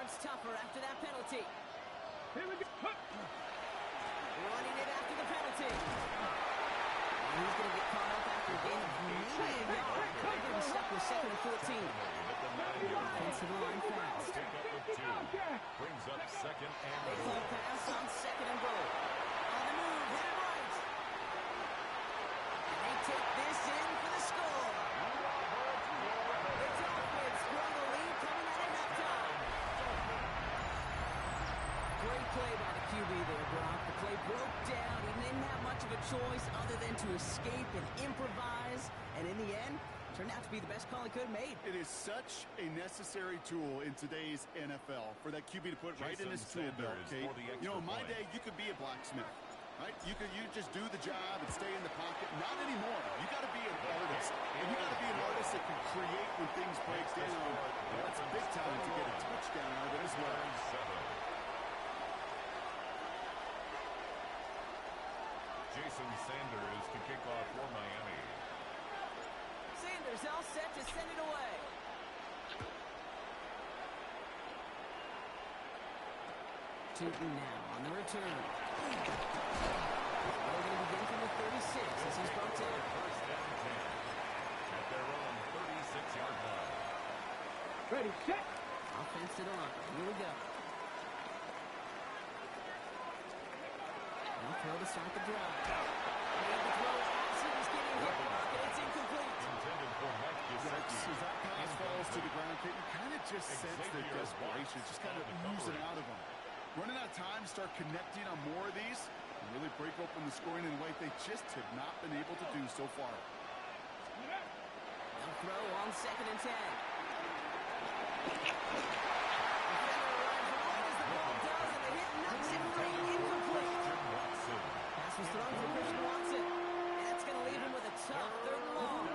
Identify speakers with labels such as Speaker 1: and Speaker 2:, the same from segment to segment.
Speaker 1: becomes tougher after that penalty.
Speaker 2: Here we go.
Speaker 1: Running it after the penalty. And he's going to get caught up after a gain of maybe a yard. They're getting stuck with 2nd and 14. Offensive line fast.
Speaker 3: Brings up 2nd and
Speaker 1: They
Speaker 3: goal.
Speaker 1: pass on 2nd and goal. On the move, hit it right. And they take this in for the score. The Dolphins grow the lead coming out of halftime. Great play by the QB there, Brock. The play broke down. He didn't have much of a choice other than to escape and improvise. And in the end, turned out to be the best call he could have made.
Speaker 4: It is such a necessary tool in today's NFL for that QB to put right in his tool belt. Okay? You know, in my day, you could be a blacksmith, right? You just do the job and stay in the pocket. Not anymore. You got to be an artist, and you got to be an artist that can create when things break down. That's big time to get a touchdown out of it as well.
Speaker 3: Jason Sanders to kick off for Miami.
Speaker 1: Sanders all set to send it away. Tootin now on the return. They're going to begin from the 36 as he's brought down.
Speaker 3: First down 10 at their own 36-yard line.
Speaker 2: Ready, set.
Speaker 1: Offensive on. Here we go. Now throw to start the drive. Made the throw as he was getting hit, Brock, and it's incomplete.
Speaker 3: Intended for Mike Gesicki.
Speaker 4: As that pass falls to the ground, you kind of just sense the desperation, just kind of oozing out of him. Running out of time to start connecting on more of these and really break open the scoring in a way they just have not been able to do so far.
Speaker 1: Now throw on 2nd and 10. Pass was thrown for Christian Watson. That's going to leave him with a tough 3rd and long.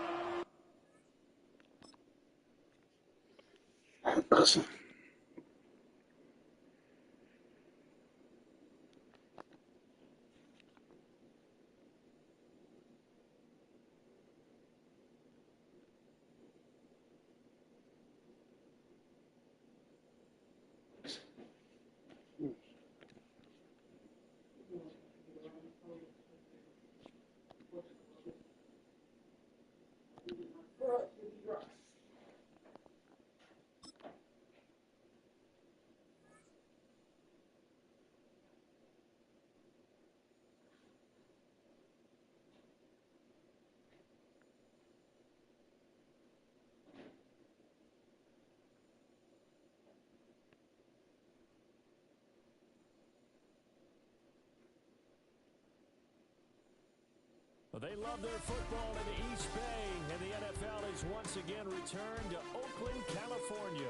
Speaker 5: Well, they love their football in the East Bay, and the NFL has once again returned to Oakland, California.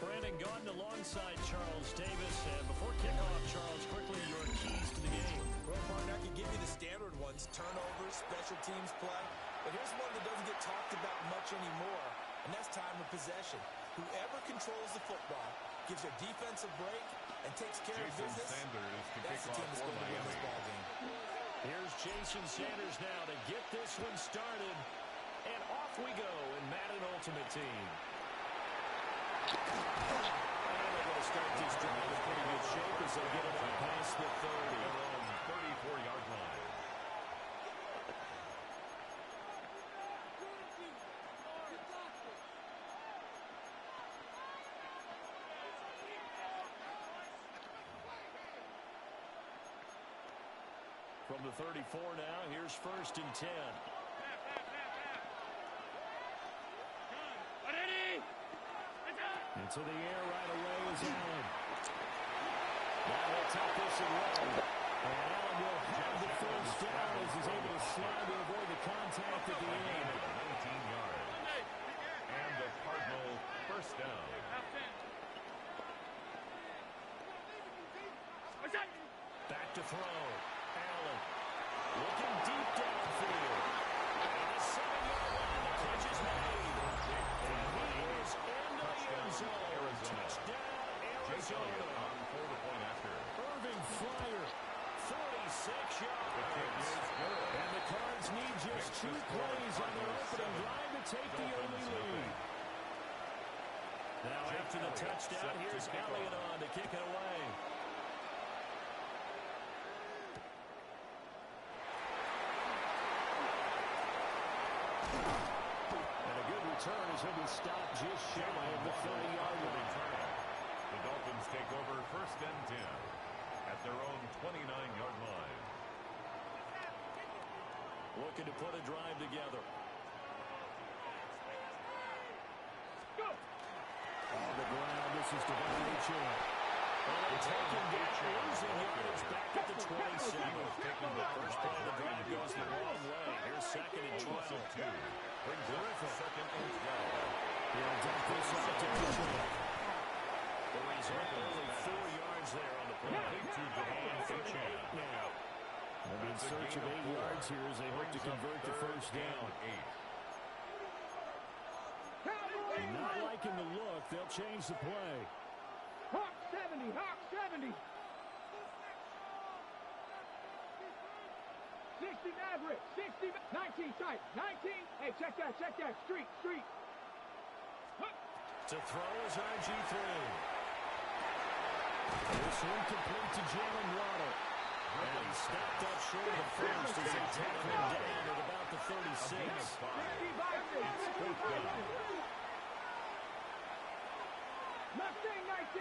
Speaker 5: Brandon Gaudin alongside Charles Davis. And before kickoff, Charles, quickly your keys to the game.
Speaker 6: Well, partner, I can give you the standard ones, turnovers, special teams play. But here's one that doesn't get talked about much anymore, and that's time of possession. Whoever controls the football, gives their defense a break, and takes care of business,
Speaker 3: Sanders to
Speaker 6: that's the
Speaker 3: kick
Speaker 6: team
Speaker 3: off
Speaker 6: that's
Speaker 3: for
Speaker 6: going to win this
Speaker 3: Miami.
Speaker 6: ball game.
Speaker 5: Here's Jason Sanders now to get this one started. And off we go in Madden Ultimate Team. And they're going to start this drive in pretty good shape as they get it up past the 30.
Speaker 3: Their own 34-yard line.
Speaker 5: From the 34 now, here's 1st and 10. Into the air right away is Allen. Now he'll take this and run. And Allen will have the first down as he's able to slide to avoid the contact at the end.
Speaker 3: 19 yards. And the Cardinal first down.
Speaker 5: Back to throw. Allen looking deep downfield. And the 7-yard line, the catch is made. And he is into the end zone. Touchdown, Arizona.
Speaker 3: On for the point after.
Speaker 5: Irving Flyer, 46 yards. And the Cards need just 2 plays on their opening drive to take the early lead. Now after the touchdown. Here's Elliott on to kick it away. And a good return as he'll be stopped just shy of the 30-yard line.
Speaker 3: The Dolphins take over 1st and 10 at their own 29-yard line.
Speaker 5: Looking to put a drive together.
Speaker 2: Go!
Speaker 5: On the ground, this is Devon Achane. And they take him down, losing yardage back at the 27. Taking the first play of the drive goes the wrong way. Here's 2nd and 12.
Speaker 3: Brings up 2nd and 12.
Speaker 5: He'll dump this out to Achane. The result, only 4 yards there on the play.
Speaker 3: To Devon Achane.
Speaker 5: Now, in search of 8 yards here as they hope to convert the first down. Not liking the look, they'll change the play.
Speaker 2: Hawk 70, Hawk 70. 60 Maverick, 60, 19 tight, 19. Hey, check that, street.
Speaker 5: To throw is RG3. This one complete to Jalen Waddle. And he stepped up short of the first as they tackle him down at about the 36.
Speaker 2: Mustang 19.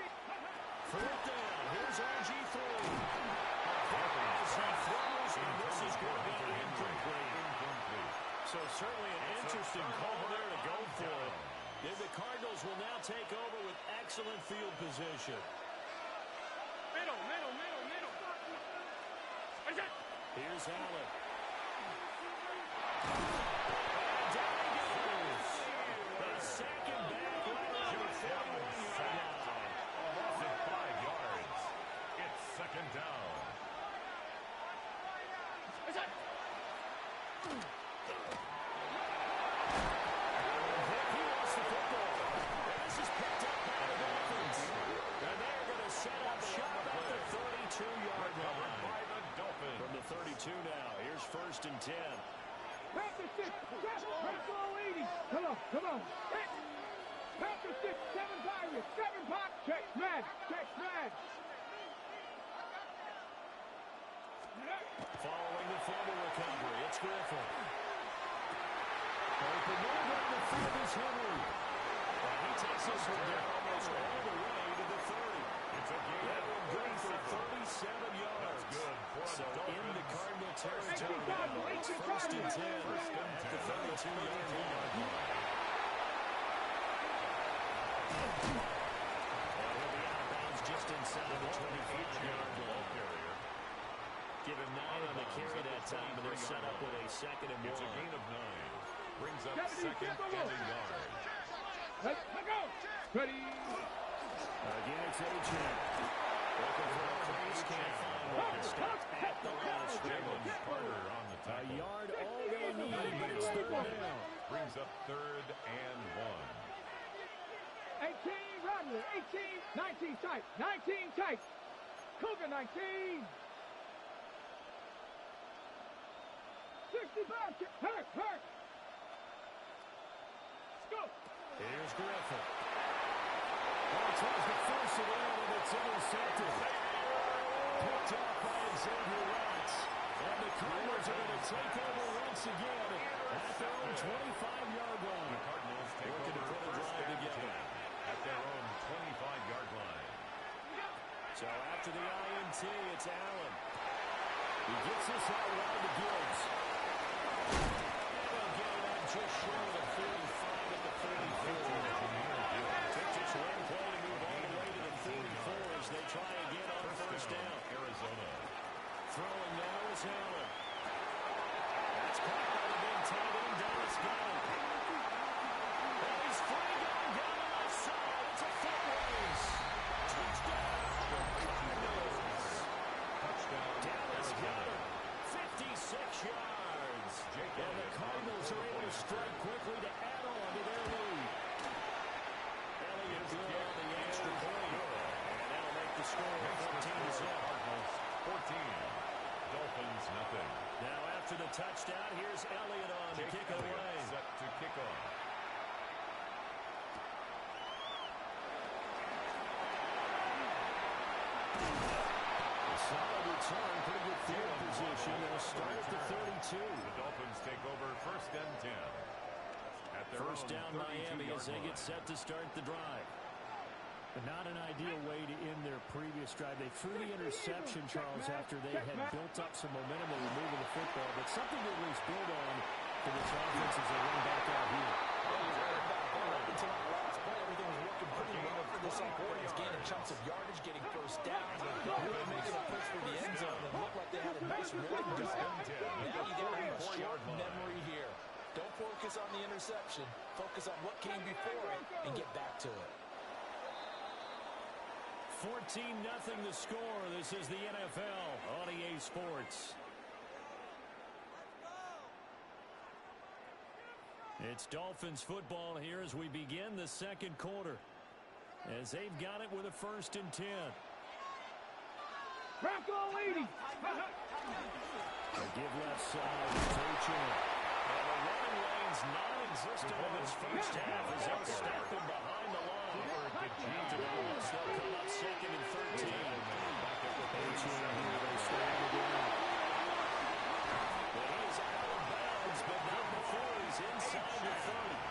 Speaker 5: 4th down. Here's RG3. As he throws, and this is going to be incomplete. So certainly an interesting call there to go for it. And the Cardinals will now take over with excellent field position.
Speaker 2: Middle.
Speaker 5: Here's Allen. And down he goes. They sack him back right on the 41-yard line.
Speaker 3: Loss of 5 yards. It's 2nd down.
Speaker 5: He lost the football. And this is picked up by the Dolphins. And they're going to set up shop at the 32-yard line. From the 32 now. Here's 1st and 10.
Speaker 2: Panther 6, Panther 80. Come on. Panther 6, 7 Pirates, 7 Pop. Check smash.
Speaker 5: Following the fumble recovery, it's Griffin. Open move on the field is Henry. And he takes this one down almost all the way to the 30.
Speaker 3: It's a game.
Speaker 5: That one good for 37 yards.
Speaker 3: That's good.
Speaker 5: So into Cardinal territory now. It's 1st and 10 at the 32-yard line. And he'll be out of bounds just inside the 25-yard line. Give him 9 on the carry that time, and they're set up with a 2nd and 1.
Speaker 3: It's a gain of 9. Brings up 2nd and a yard.
Speaker 2: Let's go. Ready.
Speaker 5: Again, it's Achane. Looking for a place, can't find one. Stopped at the line of scrimmage.
Speaker 3: Carter on the
Speaker 5: A
Speaker 3: tackle.
Speaker 5: yard all they need, but it's 3rd down.
Speaker 3: Brings up 3rd and 1.
Speaker 2: 18 Rodney, 18, 19 tight. Cougar 19. 60 back. Hurt. Go.
Speaker 5: Here's Griffin. Tries to force it in, and it's intercepted. Picked up by Xavier Watts. And the Cardinals are going to take over once again at their own 25-yard line.
Speaker 3: The Cardinals take
Speaker 5: Looking to
Speaker 3: over
Speaker 5: put a
Speaker 3: 1st
Speaker 5: drive
Speaker 3: and
Speaker 5: together.
Speaker 3: 10 at their own 25-yard line.
Speaker 5: So after the INT, it's Allen. He gets this out wide to Gibbs. And they'll get it out just short of the 35 at the 34. Took just one play to move all the way to the 44 as they try again on 1st down.
Speaker 3: Arizona.
Speaker 5: Throwing now is Allen. That's caught by the big tight end, Dallas Goedert. And he's free going down the left side. It's a foot race. Touchdown. Dallas Goedert, 56 yards. And the Cardinals are able to strike quickly to add on to their lead. Elliott good on the extra point. And that'll make the score 14-7.
Speaker 3: 14. Dolphins nothing.
Speaker 5: Now after the touchdown, here's Elliott on to kick it away.
Speaker 3: Set to kick off.
Speaker 5: Solid return, pretty good field position. They'll start at the 32.
Speaker 3: The Dolphins take over first and 10. At their
Speaker 5: First down Miami as they get set to start the drive. But not an ideal way to end their previous drive. They threw the interception, Charles, after they had built up some momentum and moving the football. But something to at least build on for this offense as they run back out here.
Speaker 6: Until that last play, everything was working pretty well for this offense. Gaining chunks of yardage, getting first down, really making a push for the end zone. It looked like they had a nice rhythm going. Now you got to have a short memory here. Don't focus on the interception. Focus on what came before it and get back to it.
Speaker 5: 14-0 the score. This is the NFL on EA Sports. It's Dolphins football here as we begin the second quarter. As they've got it with a 1st and 10.
Speaker 2: Bronco 80.
Speaker 5: They give left side to Chin. And the running lane's non-existent in this first half as they'll stop him behind the line. They'll come up 2nd and 13. They start again. Well, he is out of bounds, but not before he's inside the 30.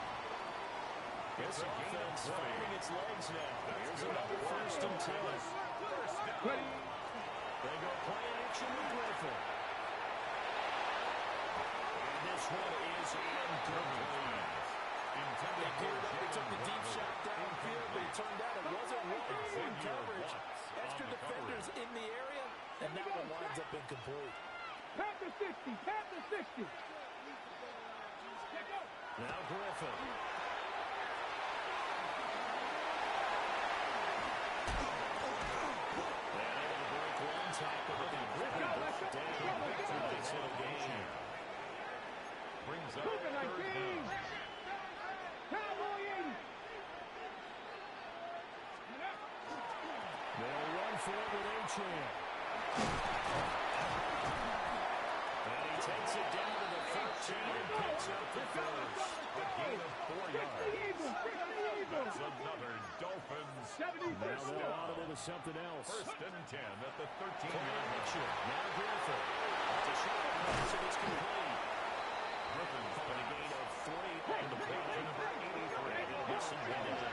Speaker 5: This offense finding its legs now. Here's another 1st and 10. They go play action with Griffin. And this one is incomplete.
Speaker 6: They geared up, they took the deep shot downfield, but it turned out it wasn't one in coverage. Extra defenders in the area, and that one winds up incomplete.
Speaker 2: Panther 60. Panther 60.
Speaker 5: Now Griffin. Tackle, but they quickly brought down. Nice little game.
Speaker 3: Brings up 3rd down.
Speaker 2: Cowboy 80.
Speaker 5: They'll run for it with Achan. And he takes it down to the 13 and picks up the first.
Speaker 3: A gain of 4 yards. That's another Dolphins.
Speaker 5: Now they'll audible to something else.
Speaker 3: 1st and 10 at the 13-yard line.
Speaker 5: Now Griffin. It's a shot pass and it's complete.
Speaker 3: Griffin's
Speaker 5: And a gain of 3 on the play.
Speaker 3: number 83.
Speaker 5: Disadvantage.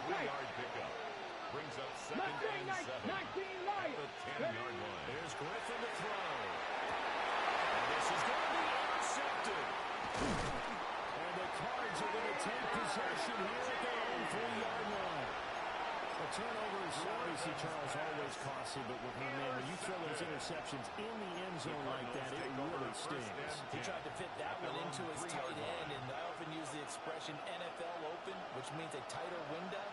Speaker 2: 3-yard
Speaker 3: pickup. Brings up 2nd and 7 at the 10-yard line.
Speaker 5: Here's Griffin to throw. And this is going to be intercepted. And the Cards are going to take possession here at their own 3-yard line. A turnover is obviously, Charles, always costly, but when you throw those interceptions in the end zone like that, it really stings.
Speaker 6: He tried to fit that one into his tight end, and I often use the expression NFL open, which means a tighter window.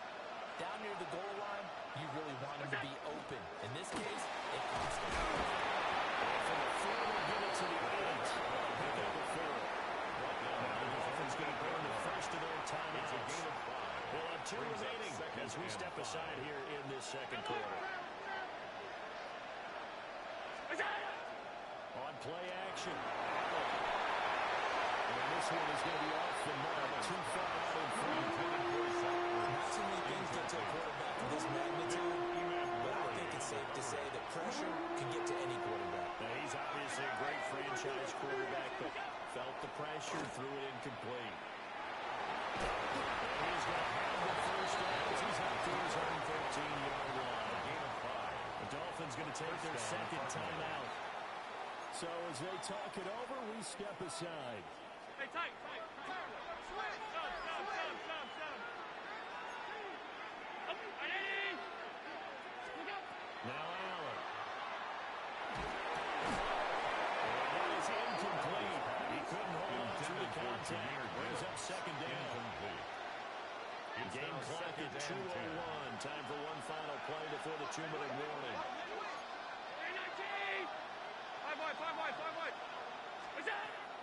Speaker 6: Down near the goal line, you really want him to be open. In this case, it cost him.
Speaker 5: From the 4, we'll give it to the 8. Pick up the 4. The Dolphins going to burn the first of their timeouts. We'll have 2 remaining as we step aside here in this second quarter. On play action. And this one is going to be off the mark. Too far out in front.
Speaker 6: Not too many things get to a quarterback of this magnitude, but I think it's safe to say that pressure can get to any quarterback.
Speaker 5: Now, he's obviously a great franchise quarterback, but felt the pressure, threw it incomplete. And he's going to have the first down as he's out to his own 13-yard line. The Dolphins going to take their second timeout. So as they talk it over, we step aside.
Speaker 2: Hey, tight.
Speaker 5: Now Allen. And it is incomplete. He couldn't hold on to the contact. Brings up 2nd down. Game clock at 2:01. Time for one final play before the 2-minute warning.
Speaker 2: 5 wide.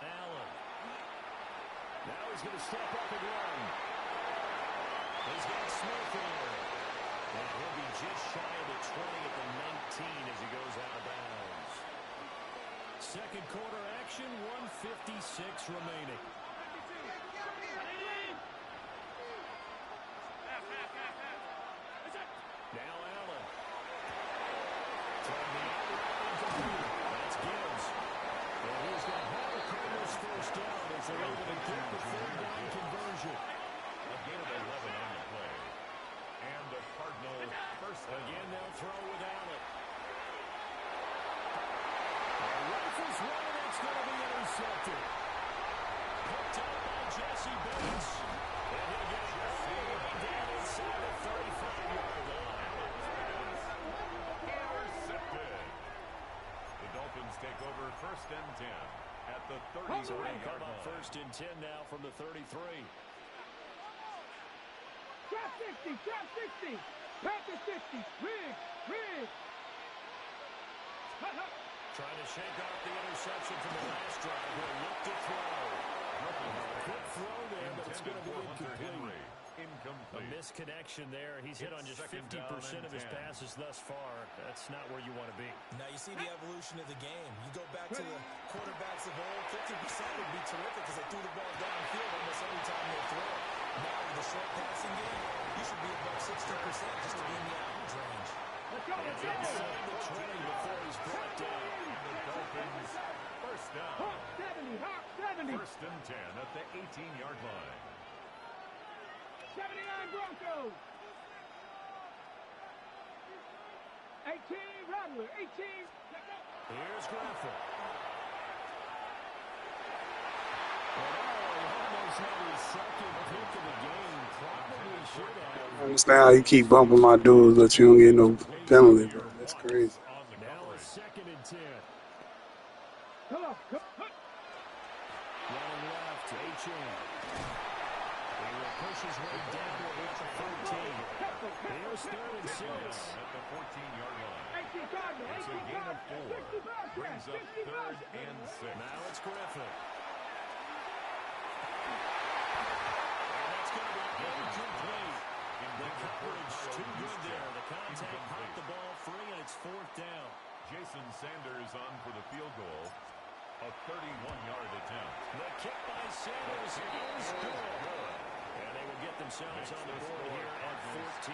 Speaker 5: Allen. Now he's going to step up and run. He's got Smith in there. And he'll be just shy of the 20 at the 19 as he goes out of bounds. Second quarter action, 1:56 remaining. Now Allen. So we'll come up first and 10 now from the 33.
Speaker 2: Trap 60, trap 60. Packer 60. Riggs.
Speaker 5: Trying to shake off the interception from the last drive. He'll look to throw. Quick throw there, but it's going to be incomplete. A misconnection there. He's hit on just 50% of his passes thus far. That's not where you want to be.
Speaker 6: Now you see the evolution of the game. You go back to the quarterbacks of old, 50% would be terrific because they threw the ball downfield almost every time they throw it. Now with the short passing game, you should be above 60% just to be in the average range.
Speaker 2: Let's go.
Speaker 5: Inside the 20 before he's brought down.
Speaker 3: The Dolphins, first down.
Speaker 2: Hawk 70.
Speaker 3: First and 10 at the 18-yard line.
Speaker 2: 79 Broncos. 18 Rattler. 18.
Speaker 5: Here's Griffin. Almost had his second pick of the game. Probably should have.
Speaker 7: I understand how you keep bumping my dudes, but you don't get no penalty, bro. That's crazy.
Speaker 5: Now it's second and 10.
Speaker 2: Come on.
Speaker 5: Running left to H.M. He will push his way downward at the 13. Here's third and 6.
Speaker 3: At the 14-yard line. It's a gain of 4. Brings up third and 6.
Speaker 5: Now it's Griffin. And that's going to be incomplete. The coverage too good there. The contact popped the ball free, and it's fourth down.
Speaker 3: Jason Sanders on for the field goal. A 31-yard attempt.
Speaker 5: The kick by Sanders is good. And they will get themselves on the board here at 14-3.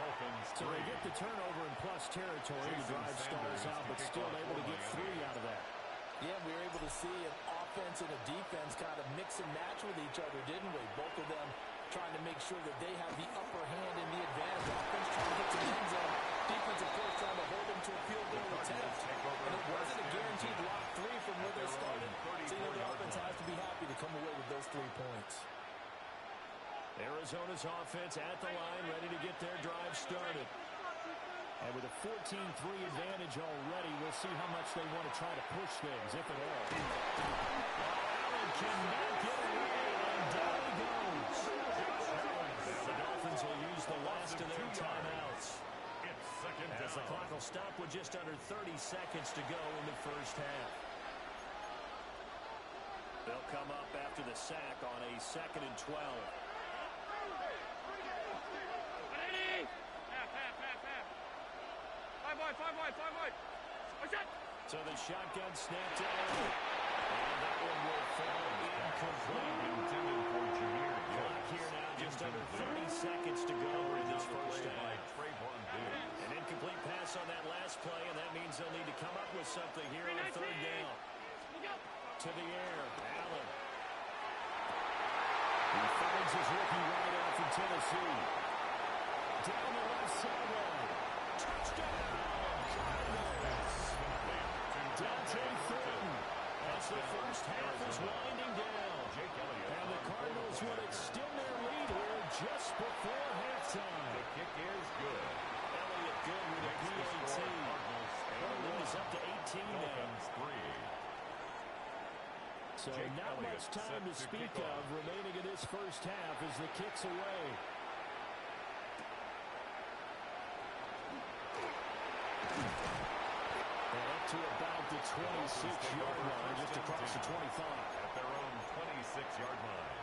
Speaker 3: Dolphins 3.
Speaker 5: So they get the turnover in plus territory. The drive stalls out, but still able to get 3 out of that.
Speaker 6: Yeah, we were able to see an offense and a defense kind of mix and match with each other, didn't we? Both of them trying to make sure that they have the upper hand and the advantage. Offense trying to get to the end zone. Defense, of course, trying to hold them to a field goal attempt. And it wasn't a guaranteed lock 3 from where they started. So, you know, the offense has to be happy to come away with those 3 points.
Speaker 5: Arizona's offense at the line, ready to get their drive started. And with a 14-3 advantage already, we'll see how much they want to try to push things, if at all. Allen cannot get away, and down he goes. The Dolphins will use the last of their timeouts.
Speaker 3: It's second down.
Speaker 5: As the clock will stop with just under 30 seconds to go in the first half. They'll come up after the sack on a 2nd and 12.
Speaker 2: Five wide.
Speaker 5: So the shotgun snap to Allen. And that one will fall incomplete.
Speaker 3: Intended for Jameer.
Speaker 5: Clock here now, just under 30 seconds to go in this first half. An incomplete pass on that last play, and that means they'll need to come up with something here on third down. To the air, Allen. He finds his rookie right out from Tennessee. Down the left sideline. Touchdown, Cardinals. Dante Thornton. As the first half is winding down. And the Cardinals will extend their lead here just before halftime.
Speaker 3: The kick is good.
Speaker 5: Elliott good with a PAT. And the lead is up to 18 now. So not much time to speak of remaining in this first half as the kick's away. And up to about the 26-yard line, just across the 25.
Speaker 3: At their own 26-yard line.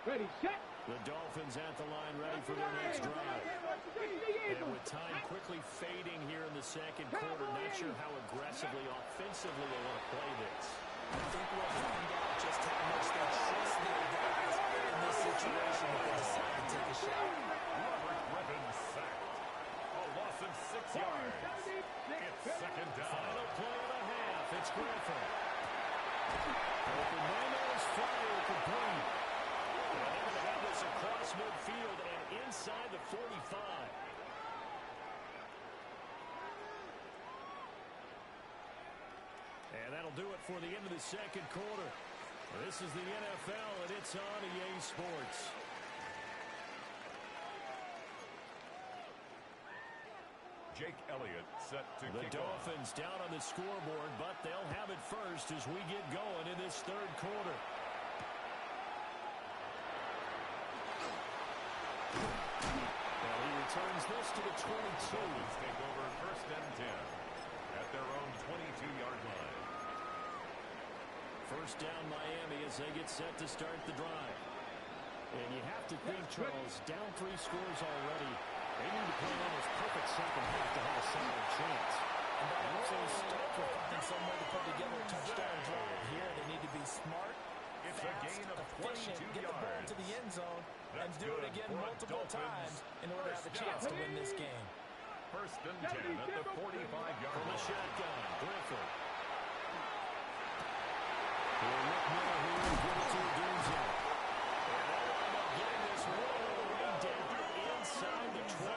Speaker 2: Ready, set.
Speaker 5: The Dolphins at the line ready for their next drive. And with time quickly fading here in the second quarter, not sure how aggressively, offensively they want to play this.
Speaker 6: I think we'll find out just how much they trust their guys in this situation if they decide to take a shot.
Speaker 3: Robert Griffin sacked. A loss of 6 yards. It's second down.
Speaker 5: Final play of the half. It's Griffin. Open man is fired complete. And they're going to have this across midfield and inside the 45. And that'll do it for the end of the second quarter. This is the NFL, and it's on EA Sports.
Speaker 3: Jake Elliott set to
Speaker 5: The
Speaker 3: kick off.
Speaker 5: Dolphins down on the scoreboard, but they'll have it first as we get going in this third quarter. Well, he returns this to the 22.
Speaker 3: Dolphins take over first and 10 at their own 22-yard line.
Speaker 5: First down Miami as they get set to start the drive. And you have to think, Charles, down 3 scores already. They need to play an almost perfect second half to have a solid chance.
Speaker 6: And that also starts with finding some way to put together a touchdown drive here. They need to be smart,
Speaker 3: It's
Speaker 6: fast,
Speaker 3: a gain of
Speaker 6: efficient,
Speaker 3: 22
Speaker 6: get the ball
Speaker 3: yards.
Speaker 6: to the end zone, and
Speaker 3: That's
Speaker 6: do it
Speaker 3: good
Speaker 6: again
Speaker 3: for
Speaker 6: multiple
Speaker 3: Dolphins.
Speaker 6: times in order to have a chance to win this game.
Speaker 3: First and 10 at the 45-yard
Speaker 5: From the
Speaker 3: line.
Speaker 5: shotgun, Griffin. He'll look Miller here and give it to Adunze. And they'll wind up getting this one all the way down inside the 20.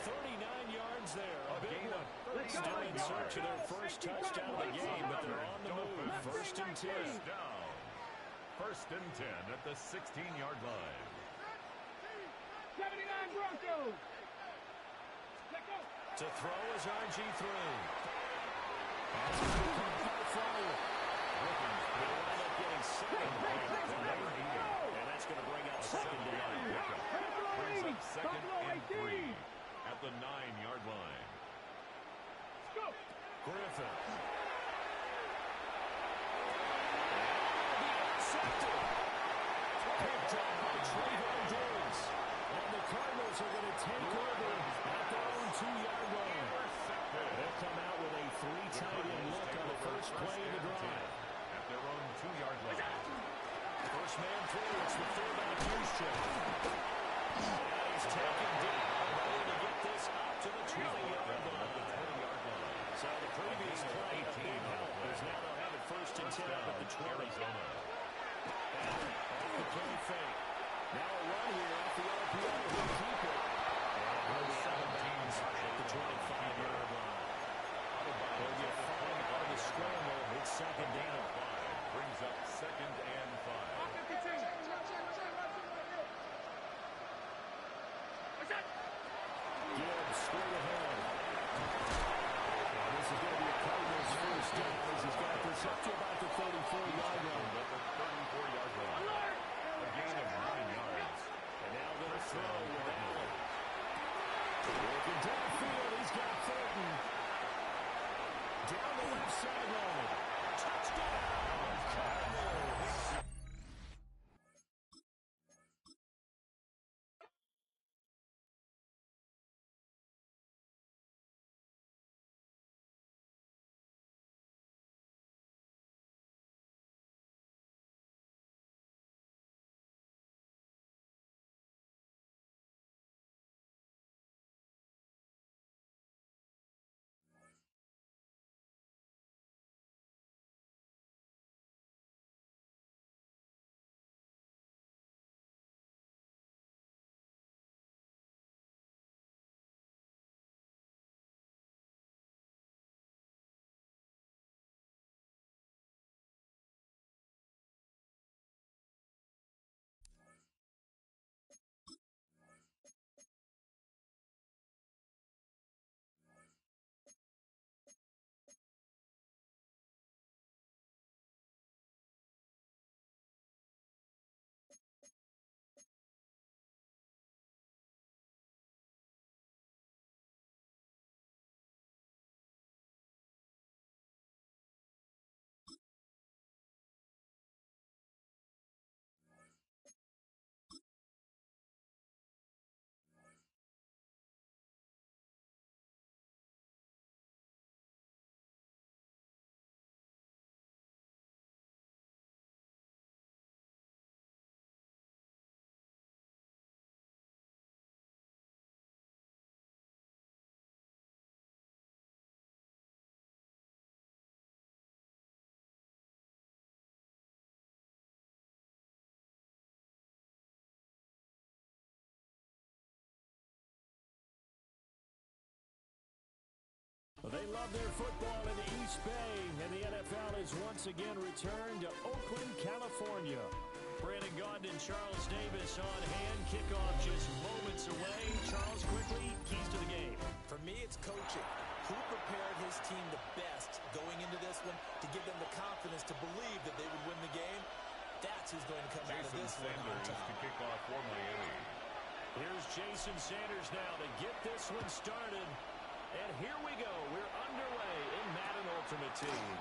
Speaker 5: 39 yards there. A big one. Still in search of their first touchdown of the game, but they're on the move. First and 10.
Speaker 3: First down. First and 10 at the 16-yard line.
Speaker 2: 79 Broncos.
Speaker 5: To throw is RG3. Pass is Griffin. They'll wind up getting second. And that's going to bring up second down.
Speaker 3: Brings up second and 3 at the 9-yard line.
Speaker 5: Griffin. Picked up by Trayvon Diggs. And the Cardinals are going to take over at their own 2-yard line. They'll come out with a 3-tight-end look on the first play of the drive.
Speaker 3: At their own 2-yard line.
Speaker 5: First man through, it's the fullback Juszczyk. And he's taken down, ready to get this up to the 20-yard line. So the previous play of big help is now they'll have it first and 10 up at the 20.
Speaker 3: Arizona.
Speaker 5: Off the play fake. Now a run here off the RPO. He'll keep it. And he'll be out of bounds at the 25-yard line. They'll get 5 out of the scramble. It's second down.
Speaker 3: Brings up second and 5.
Speaker 5: Gibbs straight ahead. And this is going to be a Cardinals first down as he's got this up to about the 34-yard line.
Speaker 3: At the 34-yard line. A gain of 9 yards.
Speaker 5: And now going to throw with Allen. Working downfield, he's got Thornton. Down the left sideline. Touchdown, Cardinals. Well, they love their football in the East Bay, and the NFL has once again returned to Oakland, California. Brandon Gaudin and Charles Davis on hand. Kickoff just moments away. Charles, quickly, keys to the game.
Speaker 6: For me, it's coaching. Who prepared his team the best going into this one to give them the confidence to believe that they would win the game? That's who's going to come out of this one on top.
Speaker 3: To kick off for Miami.
Speaker 5: Here's Jason Sanders now to get this one started. And here we go. We're underway in Madden Ultimate Team.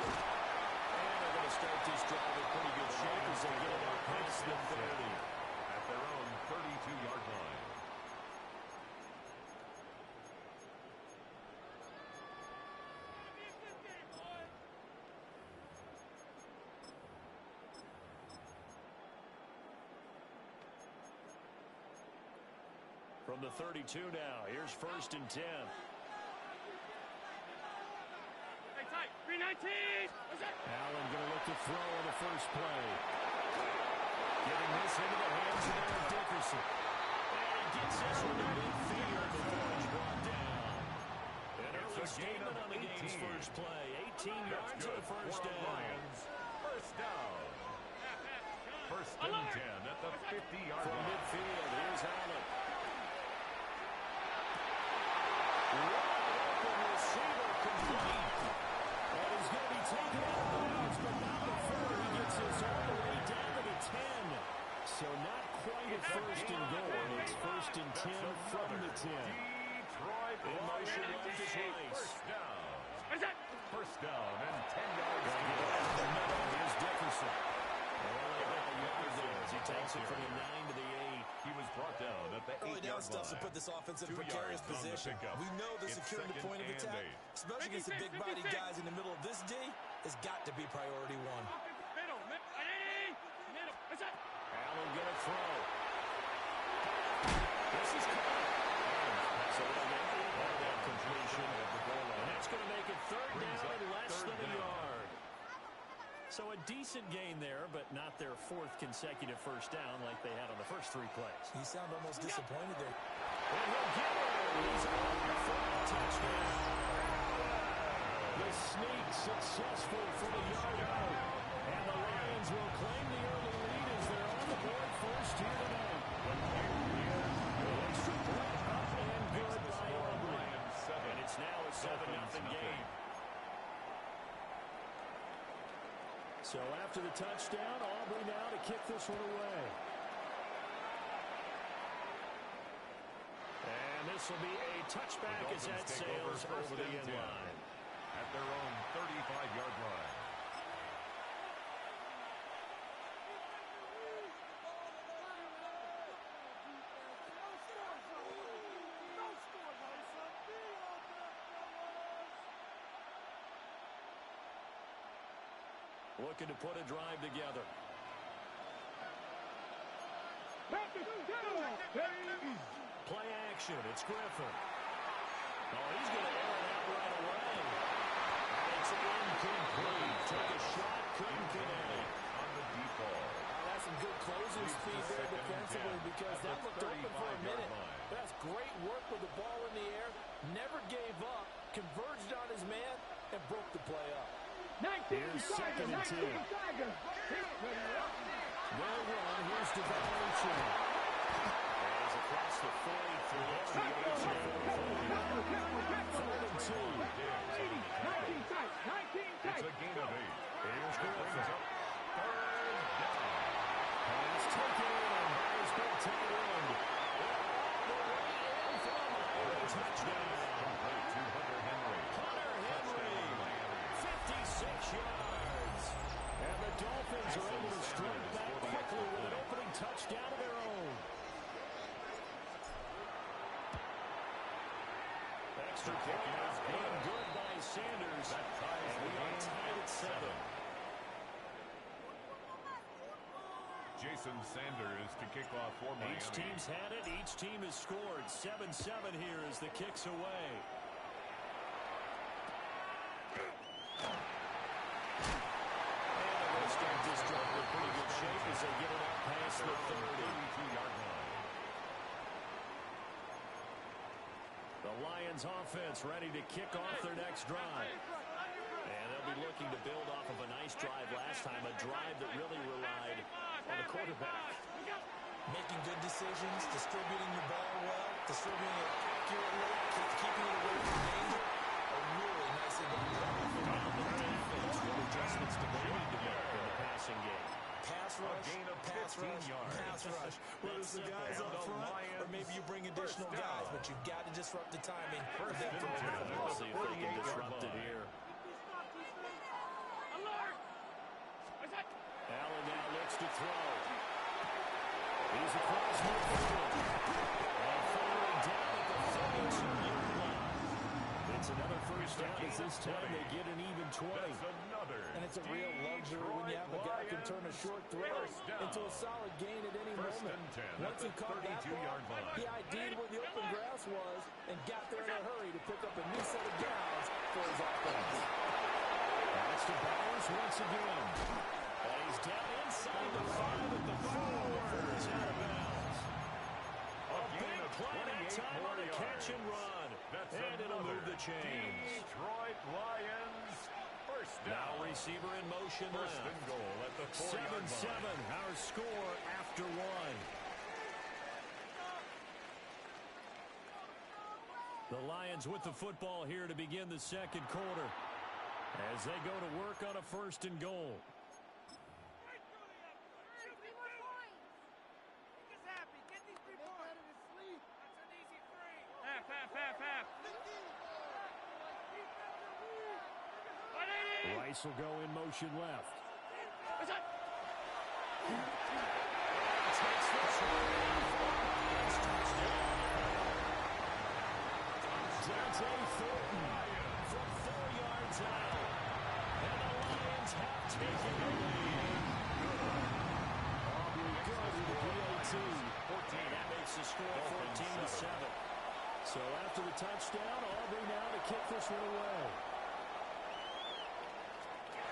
Speaker 5: And they're going to start this drive in pretty good shape as they get it out past the 30.
Speaker 3: At their own 32-yard line.
Speaker 5: From the 32 now, here's 1st and 10.
Speaker 2: Hey, tight. 319.
Speaker 5: Allen going to look to throw on the first play. Getting this into the hands of Eric Dickerson. And he gets this one to midfield before it's brought down. An early statement on the game's first play. 18 yards on the first down.
Speaker 3: First down. First and 10 at the 50-yard line.
Speaker 5: From midfield, here's Allen. Receiver complete. And he's going to be taken out of bounds, but not before he gets this all the way down to the 10. So not quite a first and goal. It's 1st and 10 from the 10.
Speaker 3: Detroit
Speaker 5: In motion left is Rice.
Speaker 3: First down and 10 yards.
Speaker 5: Here's Dickerson. He takes it from the 9 to the 8.
Speaker 3: He was brought down at the 8-yard line.
Speaker 6: Early down stuff to put this offense in a precarious position. We know the securing the point of attack, especially against the big body guys in the middle of this D, has got to be priority one.
Speaker 5: Allen going to throw. This is so they'll get that completion. And that's going to make it 3rd down and less than a yard. So a decent gain there, but not their 4th consecutive first down like they had on the first 3 plays.
Speaker 6: You sound almost disappointed there.
Speaker 5: And he'll get it. He's on for a touchdown. The sneak successful for the yard out. And the Lions will claim the early lead as they're on the board first here tonight. The extra point up and good by Aubrey. And it's now a 7-0 game. So after the touchdown, Aubrey now to kick this one away. And this will be a touchback as that sails over the end line.
Speaker 3: At their own 35-yard line.
Speaker 5: Looking to put a drive together. Play action. It's Griffin. Oh, he's going to air it out right away. And it's incomplete. Took a shot, couldn't connect.
Speaker 3: On the deep ball.
Speaker 6: That's some good closing speed there defensively because that looked open for a minute. That's great work with the ball in the air. Never gave up. Converged on his man and broke the play up.
Speaker 5: Here's 2nd and 2. Well run. Here's Devontae. As across the 40 for the extra yards. 3rd and 2.
Speaker 3: It's a gain of 8.
Speaker 5: Here's Griffin.
Speaker 3: 3rd down.
Speaker 5: He's taken in by his big tight end. Touchdown.
Speaker 3: To Hunter Henry.
Speaker 5: Hunter Henry. 56 yards. And the Dolphins are able to strike back quickly with an opening touchdown of their own. Extra point and good by Sanders. And we are tied at 7.
Speaker 3: Jason Sanders to kick off for Miami.
Speaker 5: Each team's had it. Each team has scored. 7-7 here as the kick's away. This drive in pretty good shape as they get it out past the 32-yard line. The Lions offense ready to kick off their next drive. And they'll be looking to build off of a nice drive last time, a drive that really relied on the quarterback.
Speaker 6: Making good decisions, distributing your ball well, distributing it accurately, keeping it away from danger. A really nicely done job of the defense. What adjustments do they need to make in the passing game? Pass rush, pass rush, pass rush. Whether it's the guys up front or maybe you bring additional guys, but you've got to disrupt the timing.
Speaker 5: We'll see if they can disrupt it here. Allen now looks to throw. He's across midfield. And firing down at the 32-yard line. It's another first down as this time they get an even 20.
Speaker 6: And it's a real luxury when you have a guy who can turn a short throw into a solid gain at any moment. Once he caught that ball, he ID'd where the open grass was and got there in a hurry to pick up a new set of downs for his offense.
Speaker 5: That's to Bowers once again. And he's down inside the 5 at the 4 before he's out of bounds. A big play that time on the catch and run. And it'll move the chains.
Speaker 3: Detroit Lions. First down.
Speaker 5: Now receiver in motion
Speaker 3: First
Speaker 5: left.
Speaker 3: and goal at the 4-yard
Speaker 5: 7-7, our score after 1. The Lions with the football here to begin the second quarter as they go to work on a first and goal. Rice will go in motion left. Takes the try. Dante Thornton from 4 yards out. And the Lions have taken the lead. Aubrey good with the PAT. And that makes the score 14-7. So after the touchdown, Aubrey now to kick this one away.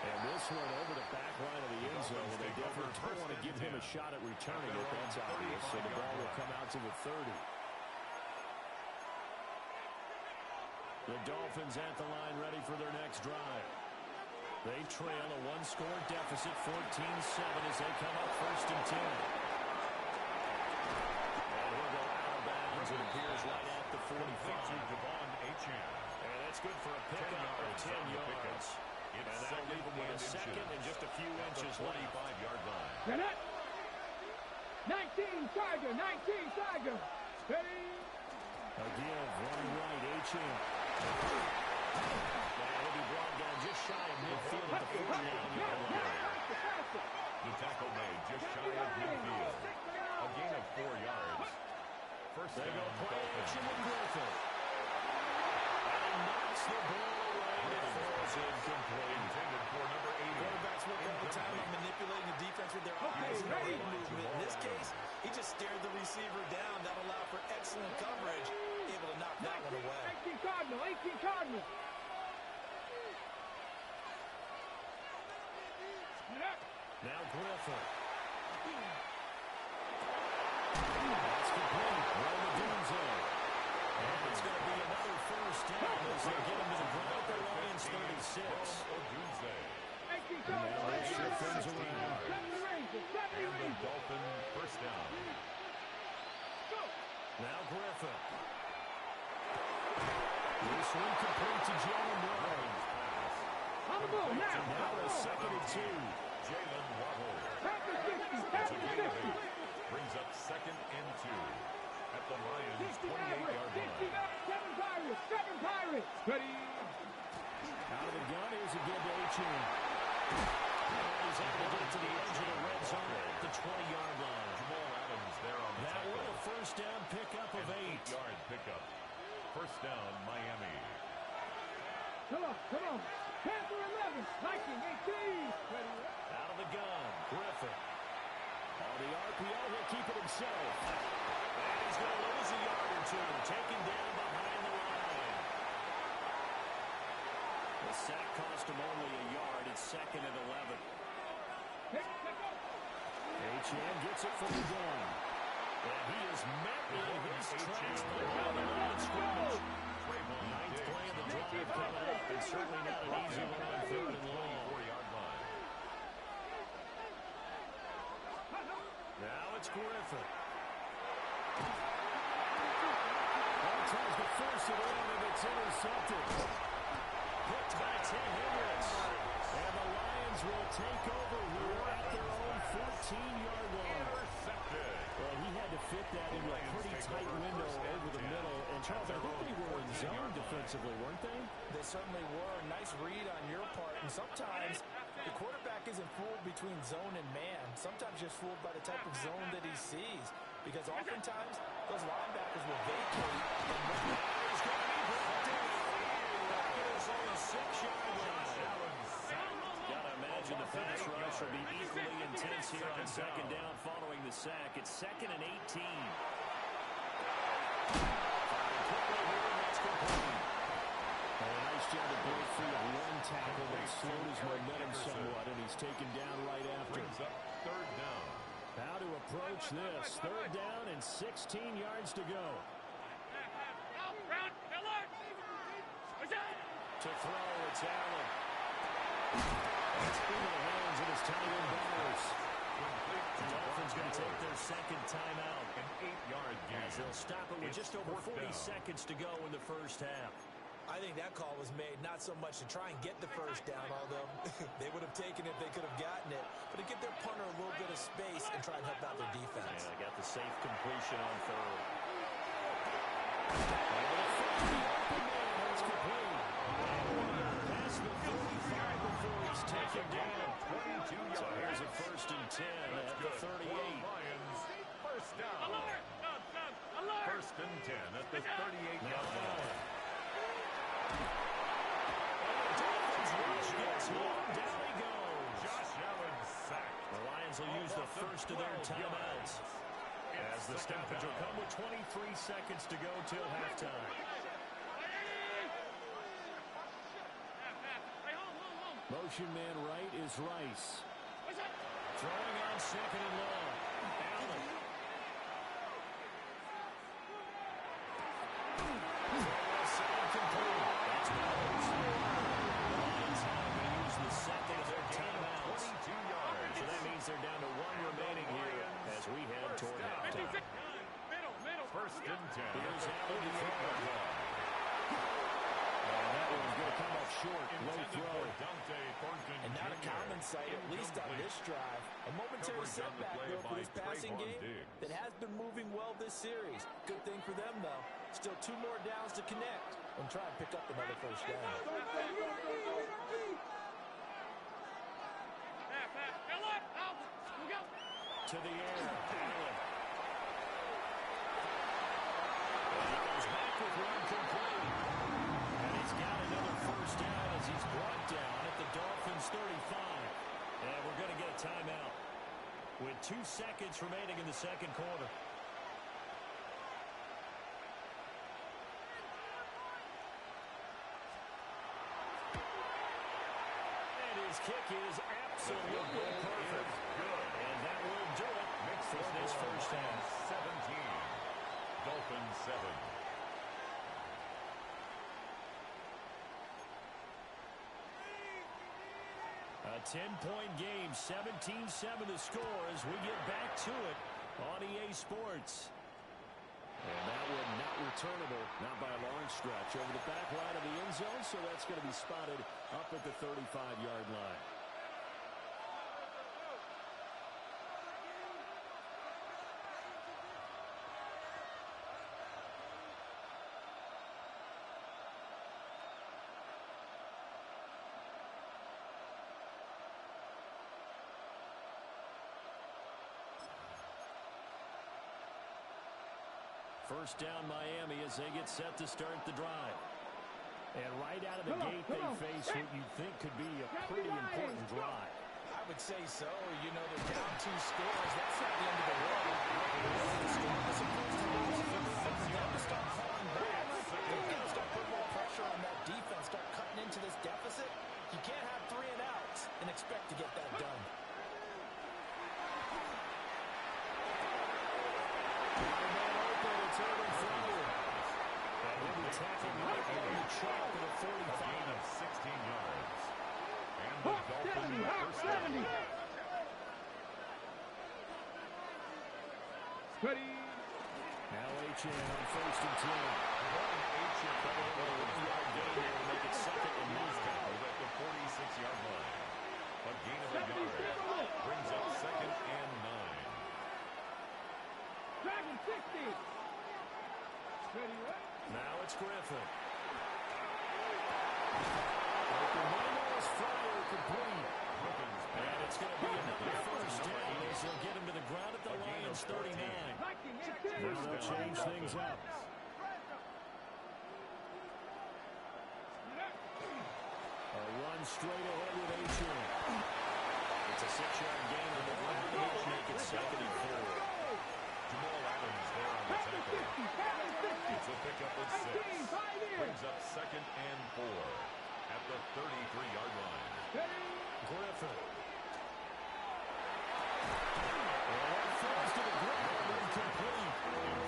Speaker 5: And this one over the back line of the end zone. They definitely don't want to give him a shot at returning it. That's obvious. So the ball will come out to the 30. The Dolphins at the line ready for their next drive. They trail a one-score deficit, 14-7, as they come up first and 10. And he'll go out of bounds. It appears right at the 45. And that's good for a pickup of 10 yards. And that'll leave him with a second and just a few inches left.
Speaker 3: 25-yard line.
Speaker 2: Get it. 19 Tiger, 19 Tiger. Steady.
Speaker 5: Again, running right, H.M. And he'll be brought down just shy of midfield at the 49-yard line.
Speaker 3: The tackle made just shy of midfield. A gain of 4 yards. First
Speaker 5: They
Speaker 3: down,
Speaker 5: go play action with
Speaker 3: Dolphins.
Speaker 5: Griffin. And knocks the ball away. It falls incomplete.
Speaker 3: Intended for number 80.
Speaker 6: Quarterbacks work all the time on manipulating the defense with their eyes and leg movement. In this case, he just stared the receiver down. That allowed for excellent coverage. Able to knock that one away.
Speaker 2: 18 Cardinal, 18 Cardinal.
Speaker 5: Now Griffin. That's complete. Roll the dunes in. And it's going to be another first down as they get him to the ground. The Lions 36. Now they shift things around.
Speaker 3: And the Dolphin first down.
Speaker 5: Now Griffin. This one complete to Jalen Waddle.
Speaker 2: On the ball now.
Speaker 5: Now a second and 2.
Speaker 3: Jalen Waddle.
Speaker 2: Packers 50,
Speaker 3: That's a
Speaker 2: Packers
Speaker 3: gain of
Speaker 2: 50.
Speaker 3: 8. Brings up second and 2 at the Lions'
Speaker 2: 60
Speaker 3: 28-yard
Speaker 2: Mavericks, 60
Speaker 3: line.
Speaker 2: Mavericks, 7 Pirates. Ready.
Speaker 5: Out of the gun, here's a give to H.M. He's able to get to the edge of the red zone at the 20-yard line.
Speaker 3: Jamal Adams there on the
Speaker 5: That
Speaker 3: tackle.
Speaker 5: one a first down pickup of 8.
Speaker 3: 8-yard pickup. First down, Miami.
Speaker 2: Come on, come on. Panther 11, Viking 18. Ready.
Speaker 5: Out of the gun, Griffin. On the RPO, he'll keep it himself. And he's going to lose a yard or two. Taken down behind the line. The sack cost him only a yard. It's second and 11. H.M. gets it from the gun. And he is met in his tracks behind the line of scrimmage. Ninth play of the drive coming up. And certainly not an easy one on third and long.
Speaker 3: 4-yard line.
Speaker 5: Now it's Griffin. Tries to force it in, and it's intercepted. Picked by Tim Hendricks. And the Lions will take over here at their own 14-yard line.
Speaker 3: Intercepted.
Speaker 5: Well, he had to fit that into a pretty tight window over the middle. And, Charles, I think they were in zone defensively, weren't they?
Speaker 6: They certainly were. Nice read on your part. And sometimes the quarterback isn't fooled between zone and man. Sometimes just fooled by the type of zone that he sees. Because oftentimes those linebackers will vacate.
Speaker 5: He's going to be brought down. It's on the 6-yard line. Gotta imagine the pass rush will be equally intense here on second down following the sack. It's 2nd and 18. Quickly here, and that's complete. A nice job to break free of one tackle that slowed his momentum somewhat, and he's taken down right after.
Speaker 3: Brings up 3rd down.
Speaker 5: How to approach this. 3rd down and 16 yards to go. To throw, it's Allen. It's into the hands of his tight end Bowers. The Dolphins going to take their 2nd timeout.
Speaker 3: An 8-yard gain.
Speaker 5: As they'll stop it with just over 40 seconds to go in the first half.
Speaker 6: I think that call was made not so much to try and get the first down, although they would have taken it if they could have gotten it, but to give their punter a little bit of space and try and help out their defense.
Speaker 5: And I got the safe completion on 3rd. It's complete. Past the 35 before he's taken down.
Speaker 3: 22 yards.
Speaker 5: So here's a 1st and 10 at the 38.
Speaker 3: Lions, 1st down. 1st and 10 at the 38-yard line.
Speaker 5: Down he goes.
Speaker 3: Josh Allen sacked.
Speaker 5: The Lions will use the first of their timeouts. As the stoppage will come with 23 seconds to go till halftime. Motion man right is Rice. Throwing on 2nd and long. Allen. That's Bowers. Lions going to use the 2nd of their timeouts.
Speaker 3: 22 yards.
Speaker 5: So that means they're down to 1 remaining here as we head toward halftime.
Speaker 3: 1st and 10.
Speaker 5: Here's Allen to throw. And that one's going to come up short. Low throw.
Speaker 6: And not a common sight, at least on this drive. A momentary setback, though, for this passing game that has been moving well this series. Good thing for them, though. Still 2 more downs to connect and try and pick up another first down.
Speaker 5: To the air. Allen. And he goes back with one complete. And he's got another first down as he's brought down at the Dolphins' 35. And we're going to get a timeout with 2 seconds remaining in the 2nd quarter. And his kick is absolutely perfect. And that will do it for this first half.
Speaker 3: 17. Dolphins 7.
Speaker 5: A 10-point game, 17-7 the score as we get back to it on EA Sports. And that one not returnable, not by a long stretch, over the back line of the end zone, so that's going to be spotted up at the 35-yard line. First down Miami as they get set to start the drive. And right out of the gate they face what you think could be a pretty important drive.
Speaker 6: I would say so. You know, they're down 2 scores. That's not the end of the world. The score is supposed to lose. For them to start falling back, they've got to start putting more pressure on that defense, start cutting into this deficit. You can't have 3 and outs and expect to get that done.
Speaker 5: It's Urban Fowler. And he'll be tackled right on the track of the 45.
Speaker 3: Gain of 16 yards. And the Dolphins first down.
Speaker 2: Ready.
Speaker 5: Now H.A. on 1st and 10. Make it 2nd and 9.
Speaker 3: At the 46-yard line. A gain of a yard. Brings up 2nd and 9.
Speaker 2: Dragon 60.
Speaker 5: Now it's Griffin. Open flyer complete. And it's going to be another first down as they'll get him to the ground at the Lions 39. Now they'll change things up. A run straight ahead with H.A. It's a 6-yard gain on the ground. He'll make it 2nd and 4.
Speaker 3: Jamal Adams there on the tackle. It's a pickup of 6. Brings up 2nd and 4 at the 33-yard line.
Speaker 5: Griffin. Falls to the ground, incomplete.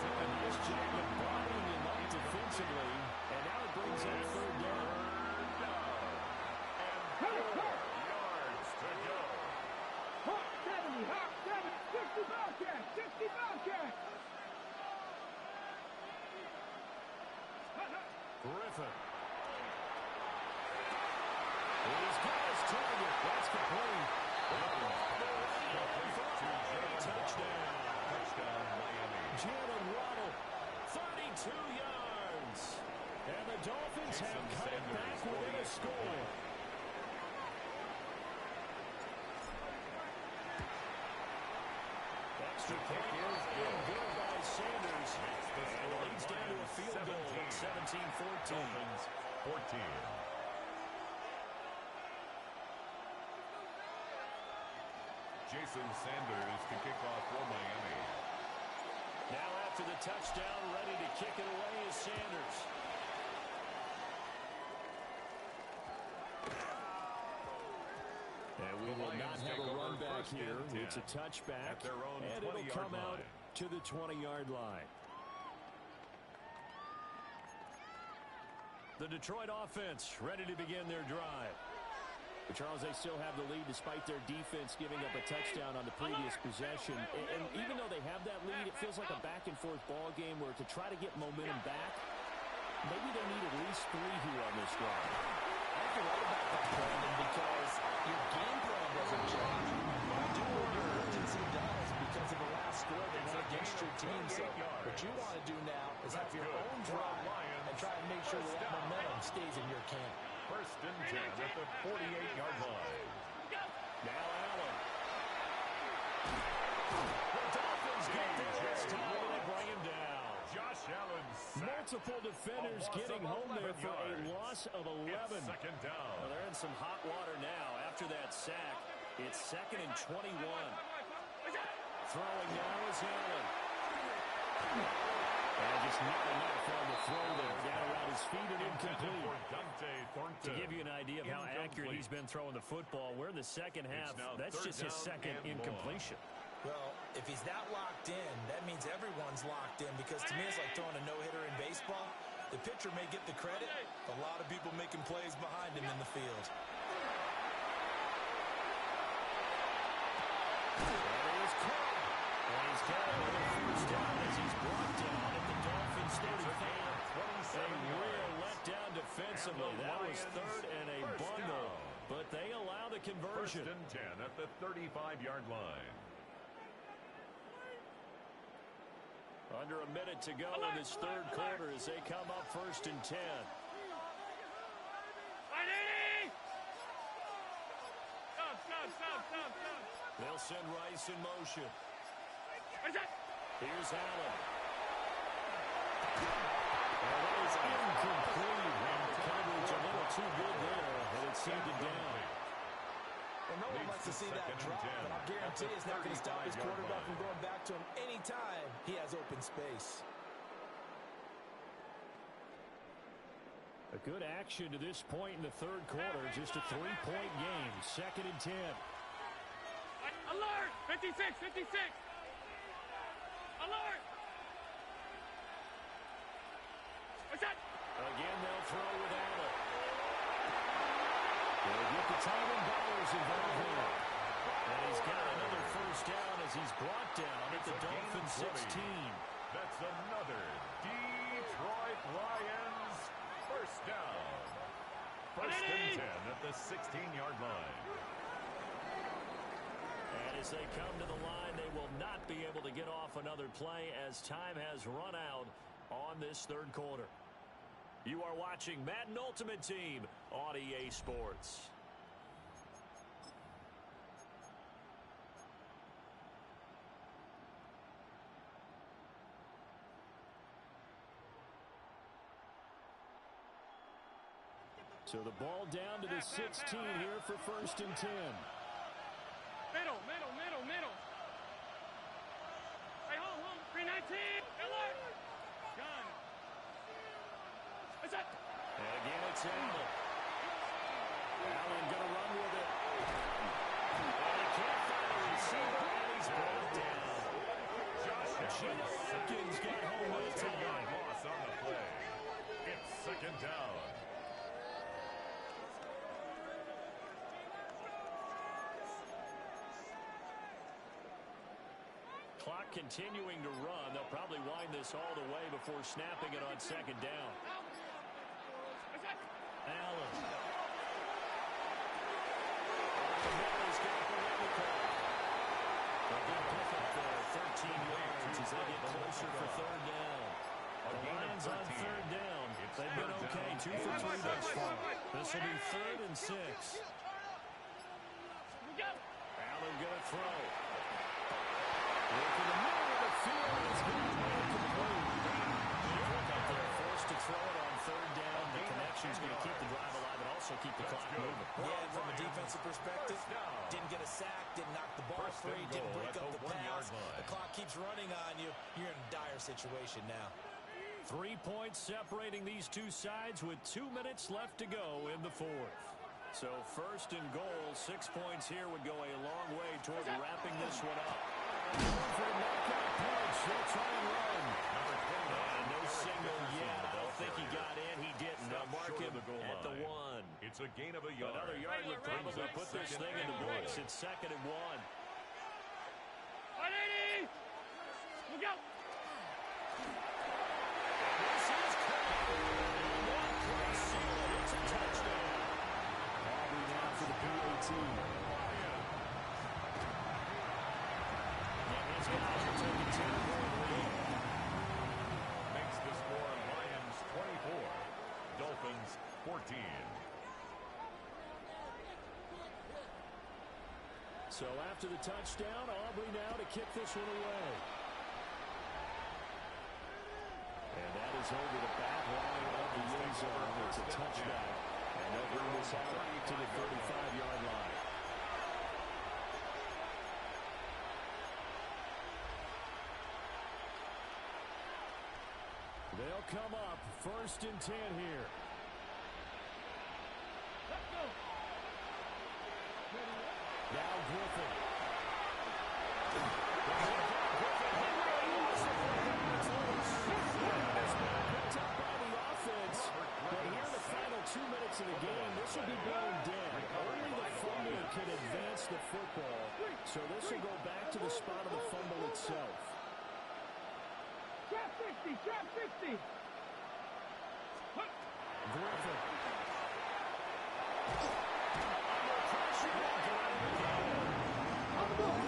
Speaker 5: A nice job of bodying him up defensively, and now it brings up 3rd down.
Speaker 3: And 4 yards to go.
Speaker 2: Hawk 70, Hawk 70, 60 Bobcat, 60 Bobcat.
Speaker 5: Griffin. He's got his target. That's complete.
Speaker 3: Touchdown, Miami.
Speaker 5: Jalen Waddle, 32 yards. And the Dolphins have cut it back within a score. Extra point is good by Sanders. And leads down to a field goal at 17-14.
Speaker 3: 14. Jason Sanders to kick off for Miami.
Speaker 5: Now after the touchdown, ready to kick it away is Sanders. And we will not have a run back here. It's a touchback, and it'll come out to the 20-yard line. The Detroit offense ready to begin their drive. But Charles, they still have the lead despite their defense giving up a touchdown on the previous possession. And even though they have that lead, it feels like a back-and-forth ball game where to try to get momentum back, maybe they need at least 3 here on this drive.
Speaker 6: I think you're right about that, Brandon, because your game plan doesn't change. You do what your urgency does because of the last score they won against your team. So what you want to do now is have your own drive and try and make sure that momentum stays in your camp.
Speaker 3: 1st and 10 at the 48-yard line.
Speaker 5: Now Allen. The Dolphins get there this time and they bring him down.
Speaker 3: Josh Allen sacked.
Speaker 5: Multiple defenders getting home there for a loss of 11.
Speaker 3: It's 2nd down.
Speaker 5: Well, they're in some hot water now after that sack. It's 2nd and 21. Throwing now is Allen. And just not enough on the throw there. Down around his feet and incomplete. To give you an idea of how accurate he's been throwing the football, we're in the second half. That's just his 2nd incompletion.
Speaker 6: Well, if he's that locked in, that means everyone's locked in because to me it's like throwing a no-hitter in baseball. The pitcher may get the credit, but a lot of people making plays behind him in the field.
Speaker 5: There is Cook. And he's got another first down as he's brought down at the Dolphins 35. A real letdown defensively. That was 3rd and a bundle, but they allow the conversion.
Speaker 3: 1st and 10 at the 35-yard line.
Speaker 5: Under a minute to go in this 3rd quarter as they come up 1st and 10. They'll send Rice in motion. Here's Allen. And that is incomplete. And the coverage a little too good there, and it's sending down.
Speaker 6: Well, no one wants to see that drop, but I'll guarantee it's not going to stop his quarterback from going back to him anytime he has open space.
Speaker 5: A good action to this point in the 3rd quarter. Just a 3-point game. 2nd and 10.
Speaker 2: Alert! 56, 56! Alert!
Speaker 5: Again, they'll throw with Allen. They'll get the tight end Bowers involved here. And he's got another first down as he's brought down at the Dolphins 16.
Speaker 3: That's another Detroit Lions first down. First and 10 at the 16-yard line.
Speaker 5: And as they come to the line, they will not be able to get off another play as time has run out on this third quarter. You are watching Madden Ultimate Team on EA Sports. So the ball down to the 16 here for first and 10.
Speaker 2: Middle. Hey, home. 319. Hello. Gun. What's that?
Speaker 5: And again, it's Allen. Allen going to run with it. And he can't find a receiver, and he's brought down. Gino Atkins got home with a time.
Speaker 3: Loss on the play. It's second down.
Speaker 5: Clock continuing to run. They'll probably wind this all the way before snapping it on second down. Allen. He's got the Rubicon. A good pickup there, 13 yards as they get closer for third down. The Lions on third down. They've been okay, 2 for 3 thus far. This will be 3rd and 6. Allen going to throw. Working the middle of the field, it's going to be incomplete. They're forced to throw it on third down. The connection's going to keep the drive alive and also keep the clock moving.
Speaker 6: Yeah, from a defensive perspective, didn't get a sack, didn't knock the ball free, didn't break up the pass. The clock keeps running on you. You're in a dire situation now.
Speaker 5: 3 points separating these two sides with 2 minutes left to go in the fourth. So first and goal, 6 points here would go a long way toward wrapping this one up. For the knockout punch, they'll try and run. And no signal yet. I don't think he got in. He didn't. They'll mark him at the 1.
Speaker 3: It's a gain of a yard.
Speaker 5: Another yard would probably put this thing in the books. It's second and 1.
Speaker 2: 180. Look out.
Speaker 5: This is one play sealed. It's a touchdown. Aubrey now for the PAT.
Speaker 3: Makes the score Lions 24, Dolphins 14.
Speaker 5: So after the touchdown, Aubrey now to kick this one away. And that is over the back line of the end zone. It's a touchdown. And they'll bring this out to the 35-yard line. They'll come up first and 10 here.
Speaker 2: Let's go.
Speaker 5: Now Griffin. Picked up by the offense. But here in the final 2 minutes of the game, this will be blown dead. Only the fumbler can advance the football. So this will go back to the spot of the fumble itself.
Speaker 2: Trap 60.
Speaker 5: Griffin.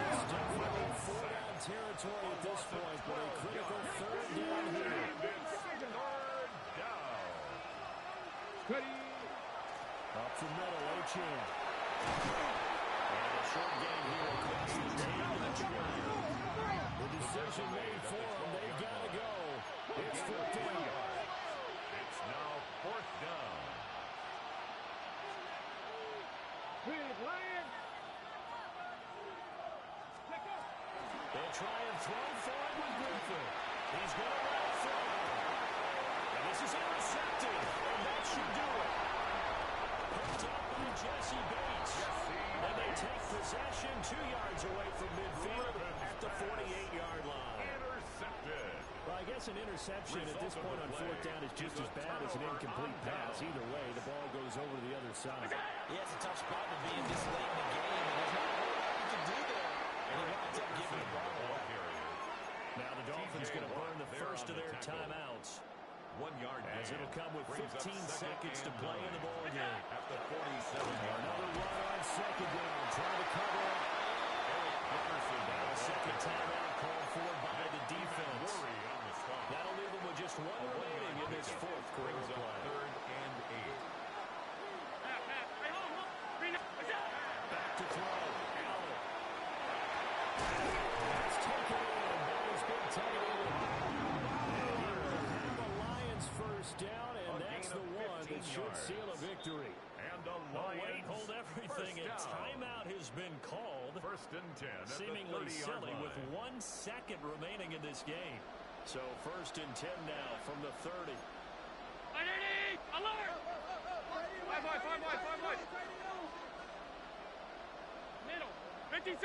Speaker 5: It's definitely 4-down territory at this point, but a critical third down here.
Speaker 3: Third down.
Speaker 2: Ready.
Speaker 5: Up the middle, Ochan. And a short game here across the table. The decision made for them. They've got to go. It's 4th down.
Speaker 3: It's now 4th down.
Speaker 2: Big Lion.
Speaker 5: They try and throw forward with Griffin. He's going to run through. And this is intercepted. And that should do it. Picked up by Jesse Bates. And they take possession 2 yards away from midfield at the 48-yard line.
Speaker 3: Intercepted.
Speaker 5: Well, I guess an interception at this point on 4th down is just as bad as an incomplete pass. Either way, the ball goes over to the other side.
Speaker 6: Yeah, it's a tough spot to be in this late in the game, and there's not a whole lot you can do there. And he winds up giving the ball away.
Speaker 5: Now the Dolphins going to burn the first of their timeouts.
Speaker 3: 1 yard
Speaker 5: as it'll come with 15 seconds to play in the ball game.
Speaker 3: At the 47-yard
Speaker 5: Another run on second down. Trying to cover it. Now a second timeout called for by the defense. That'll leave them with just one remaining in this fourth quarter play.
Speaker 3: 3rd and 8.
Speaker 5: Back to throw. Allen. Let's take it in. That has been taken in. The Lions first down, and that's the one that should seal a victory.
Speaker 3: And the
Speaker 5: Lions hold everything, and timeout has been called.
Speaker 3: 1st and 10.
Speaker 5: Seemingly silly with 1 second remaining in this game. So 1st and 10 now from the 30.
Speaker 2: Alert! 5 wide. Middle. 56.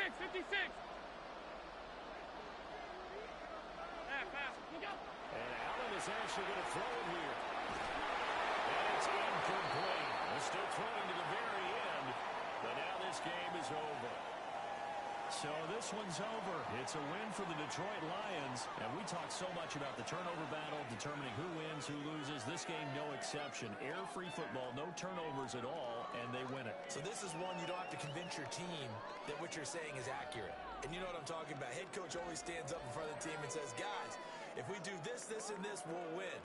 Speaker 2: Pass. Look out.
Speaker 5: And Allen is actually going to throw it here. And it's incomplete. They're still throwing to the very end, but now this game is over. So this one's over. It's a win for the Detroit Lions. And we talk so much about the turnover battle, determining who wins, who loses. This game, no exception. Error-free football, no turnovers at all, and they win it.
Speaker 6: So this is one you don't have to convince your team that what you're saying is accurate. And you know what I'm talking about. Head coach always stands up in front of the team and says, guys, if we do this, this, and this, we'll win.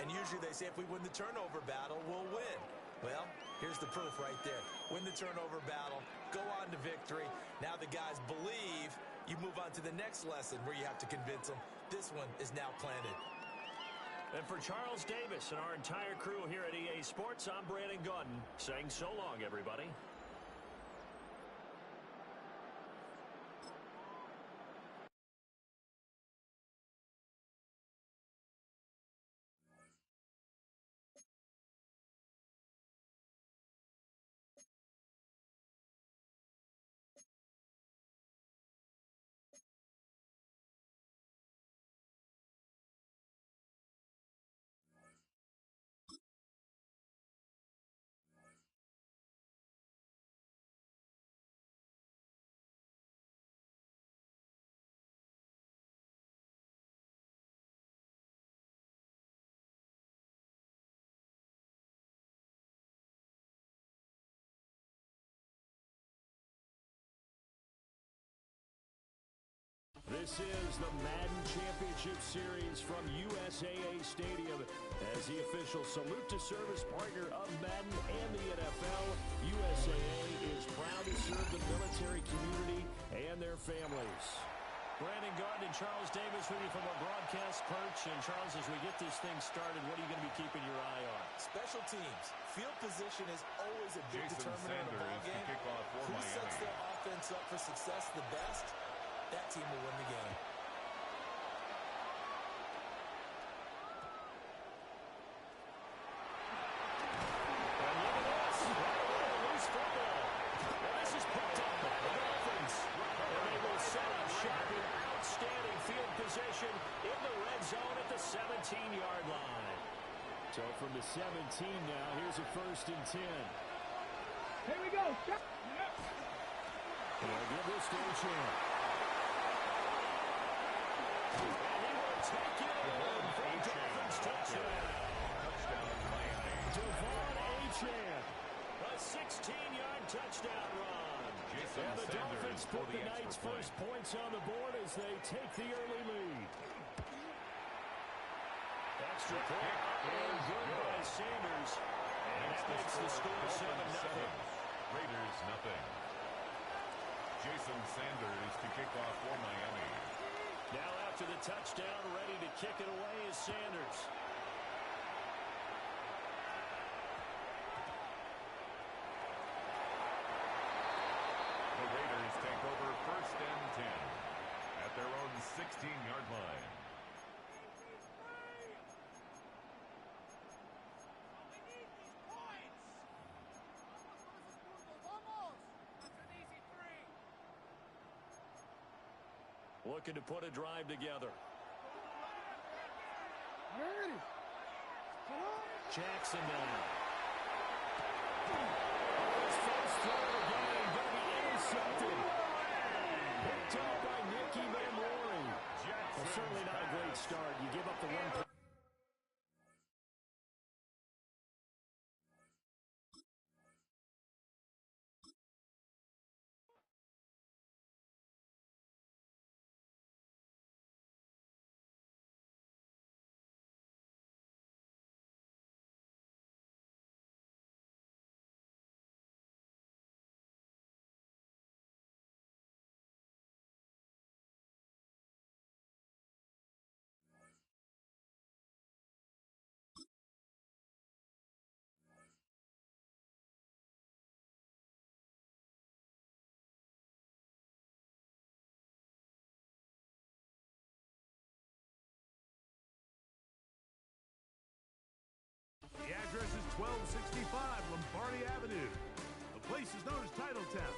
Speaker 6: And usually they say if we win the turnover battle, we'll win. Well, here's the proof right there. Win the turnover battle, go on to victory. Now the guys believe. You move on to the next lesson where you have to convince them. This one is now planted.
Speaker 5: And for Charles Davis and our entire crew here at EA Sports, I'm Brandon Gaudin saying so long, everybody. This is the Madden Championship Series from USAA Stadium. As the official salute to service partner of Madden and the NFL, USAA is proud to serve the military community and their families. Brandon Gaudin and Charles Davis with you from our broadcast perch. And Charles, as we get this thing started, what are you going to be keeping your eye on?
Speaker 6: Special teams. Field position is always a big determinant in a ball game. Who sets their offense up for success the best? That team will win the game.
Speaker 5: And look at this. Loose football. And this is picked up by the Dolphins. And they will set up shop in outstanding field position in the red zone at the 17-yard line. So from the 17 now, here's a 1st and 10.
Speaker 2: Here we go.
Speaker 5: And they'll give this to a chance. And he will take it in for a Dolphins touchdown. Devon Achane, a 16-yard touchdown run. And the Dolphins put the Knights' first points on the board as they take the early lead. Extra point and good by Sanders. And that makes the score 7-0.
Speaker 3: Raiders, nothing. Jason Sanders to kick off for Miami.
Speaker 5: Now after the touchdown, ready to kick it away is Sanders.
Speaker 3: The Raiders take over 1st and 10 at their own 16-yard line.
Speaker 5: Looking to put a drive together. Jackson now. His first throw of the game going to be intercepted. Picked up by Nicky Van Rory.
Speaker 3: Jets
Speaker 5: Well, certainly not a great start. You give up the one.
Speaker 8: The address is 1265 Lombardi Avenue. The place is known as Titletown.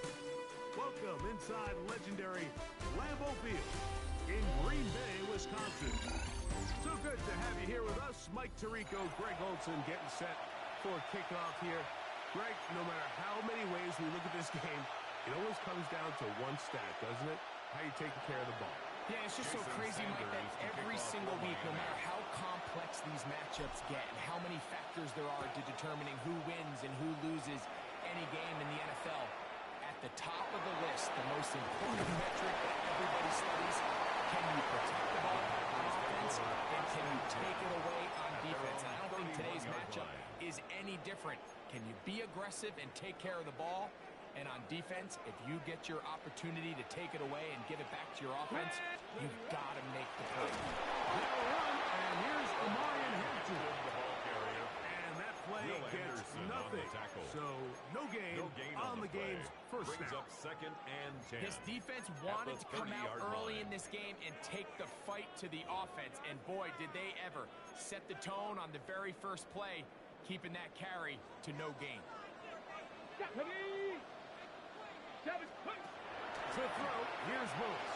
Speaker 8: Welcome inside legendary Lambeau Field in Green Bay, Wisconsin. So good to have you here with us. Mike Tirico, Greg Olson getting set for kickoff here. Greg, no matter how many ways we look at this game, it always comes down to one stat, doesn't it? How you taking care of the ball.
Speaker 9: Yeah, it's just so crazy, Mike, that every single week, no matter how complex these matchups get and how many factors there are to determining who wins and who loses any game in the NFL, at the top of the list, the most important metric that everybody studies, can you protect the ball on offense and can you take it away on defense? And I don't think today's matchup is any different. Can you be aggressive and take care of the ball? And on defense, if you get your opportunity to take it away and give it back to your offense, you've got to make the play.
Speaker 8: And here's Amarian Hampton. And that play gets nothing. So no gain on the game's first snap.
Speaker 3: Up second and 10.
Speaker 9: This defense wanted to come out early in this game and take the fight to the offense. And boy, did they ever set the tone on the very first play, keeping that carry to no gain.
Speaker 8: To throw, here's Willis.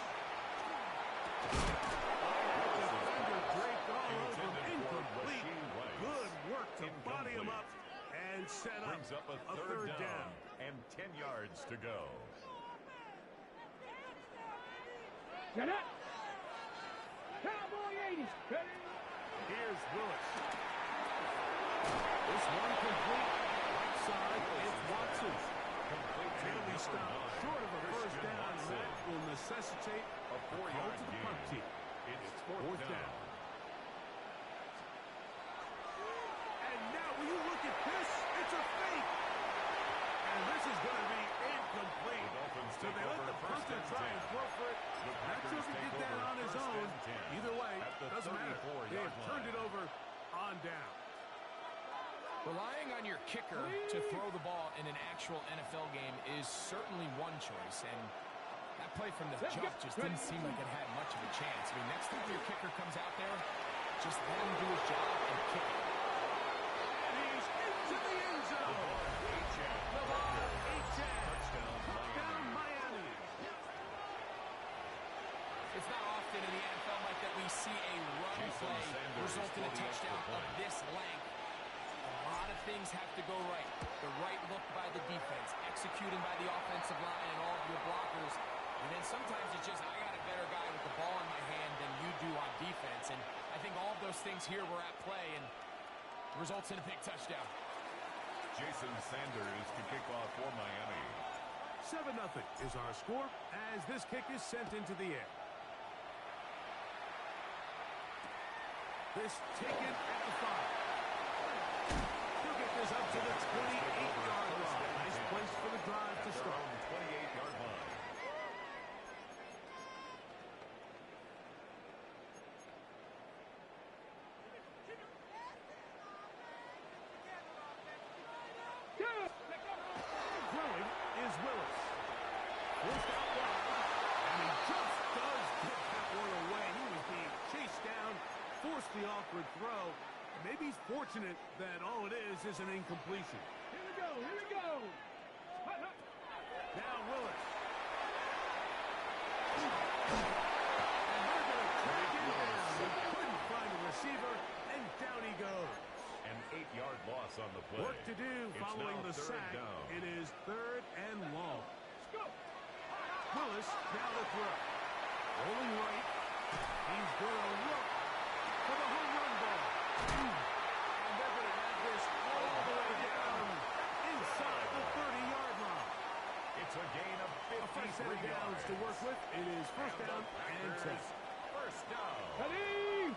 Speaker 8: Defender draped all over him, incomplete. Good work to body him up and set up a third down.
Speaker 3: And 10 yards to go.
Speaker 2: Get up! Cowboy 80s.
Speaker 8: Here's Willis. This one complete. Right side, it's Watson. He'll be stopped short of a first down, and that will necessitate a 4-yard to the punt team.
Speaker 3: It's fourth down.
Speaker 8: And now, will you look at this? It's a fake. And this is going to be incomplete. So they let the punter try and throw for it. Not sure if he did that on his own. Either way, doesn't matter. They have turned it over on down.
Speaker 9: Relying on your kicker to throw the ball in an actual NFL game is certainly one choice, and that play from the jump just didn't seem like it had much of a chance. I mean, next time your kicker comes out there, just let him do his job and kick it.
Speaker 8: And he's into the end zone. Touchdown, Miami.
Speaker 9: It's not often in the NFL, Mike, that we see a run play result in a touchdown of this length. A lot of things have to go right. The right look by the defense, executing by the offensive line and all of your blockers. And then sometimes it's just, I got a better guy with the ball in my hand than you do on defense. And I think all of those things here were at play and results in a big touchdown.
Speaker 3: Jason Sanders to kick off for Miami.
Speaker 8: 7-0 is our score as this kick is sent into the air. This taken at the 5. He'll get this up to the 28-yard line. Nice place for the drive to start.
Speaker 3: 28-yard line.
Speaker 8: Throwing is Willis. Forced out wide, and he just does get that one away. He was being chased down, forced the awkward throw. Maybe he's fortunate that all it is an incompletion.
Speaker 2: Here we go, here we go.
Speaker 8: Now Willis. And they're going to track him down. He couldn't find a receiver, and down he goes.
Speaker 3: An 8-yard loss on the play.
Speaker 8: Work to do following the sack.
Speaker 3: Down.
Speaker 8: It is third and long. Willis now to throw. Rolling right. He's going to look for the home run ball. And they're going to have this all the way down inside the 30-yard line.
Speaker 3: It's a gain of 53
Speaker 8: set of downs to work with. It is first down and 10.
Speaker 3: First down.
Speaker 2: Ready?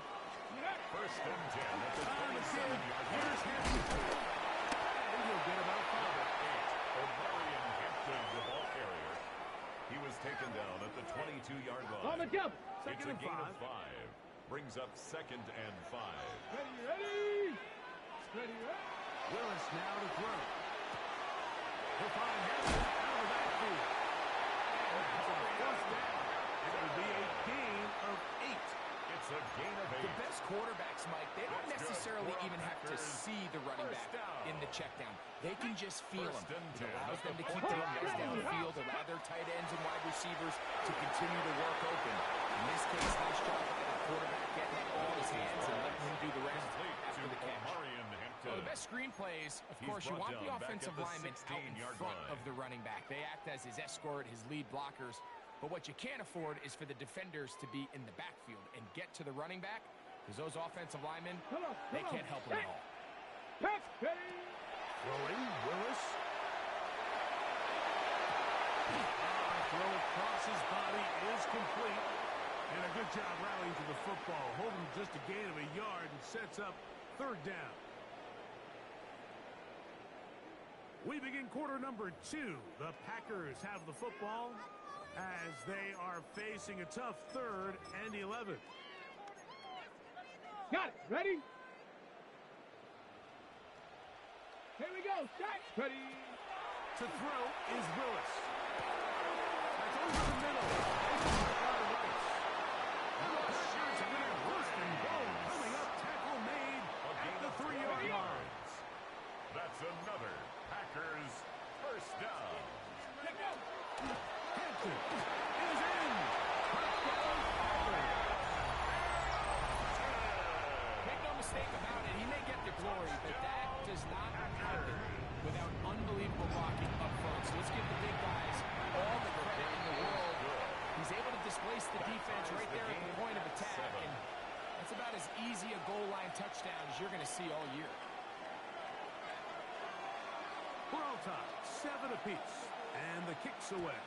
Speaker 3: First and 10 at the 27-yard line.
Speaker 8: Here's Hampton. And he'll get about 5.
Speaker 3: O'Brien Hampton, the ball carrier. He was taken down at the 22-yard line.
Speaker 2: On the jump.
Speaker 3: It's a gain of 5. Brings up second and 5.
Speaker 2: Ready? Ready?
Speaker 8: Willis now to throw. He'll find Hampton out of the backfield. And that's a first down. It will be a gain of 8.
Speaker 3: It's a gain of 8.
Speaker 9: The best quarterbacks, Mike, they don't necessarily even have to see the running back in the check down. They can just feel him. It allows them to keep their eyes downfield, allow their tight ends and wide receivers to continue to work open. In this case, nice job by the quarterback getting that ball in his hands and letting him do the rest after the catch. Well, the best screen plays, of course, you want the offensive lineman out in front of the running back. They act as his escort, his lead blockers. But what you can't afford is for the defenders to be in the backfield and get to the running back, because those offensive linemen, they can't help him at all.
Speaker 8: Throwing, Willis. Throw across his body is complete. And a good job rallying to the football. Holding just a gain of a yard and sets up third down. We begin quarter number 2. The Packers have the football as they are facing a tough 3rd and 11.
Speaker 2: Got it. Ready? Here we go. Start. Ready?
Speaker 8: To throw is Willis. That's over the middle. First and goal. Coming up, tackle made at the 3-yard line.
Speaker 3: That's another Packers first down.
Speaker 8: Hampton is in. Touchdown, Packers.
Speaker 9: Make no mistake about it, he may get the glory, but that does not happen without unbelievable blocking up front. So let's give the big guys all the credit in the world. He's able to displace the defense right there at the point of attack, and that's about as easy a goal line touchdown as you're going to see all year.
Speaker 8: We're all tied, 7 apiece, and the kick's away.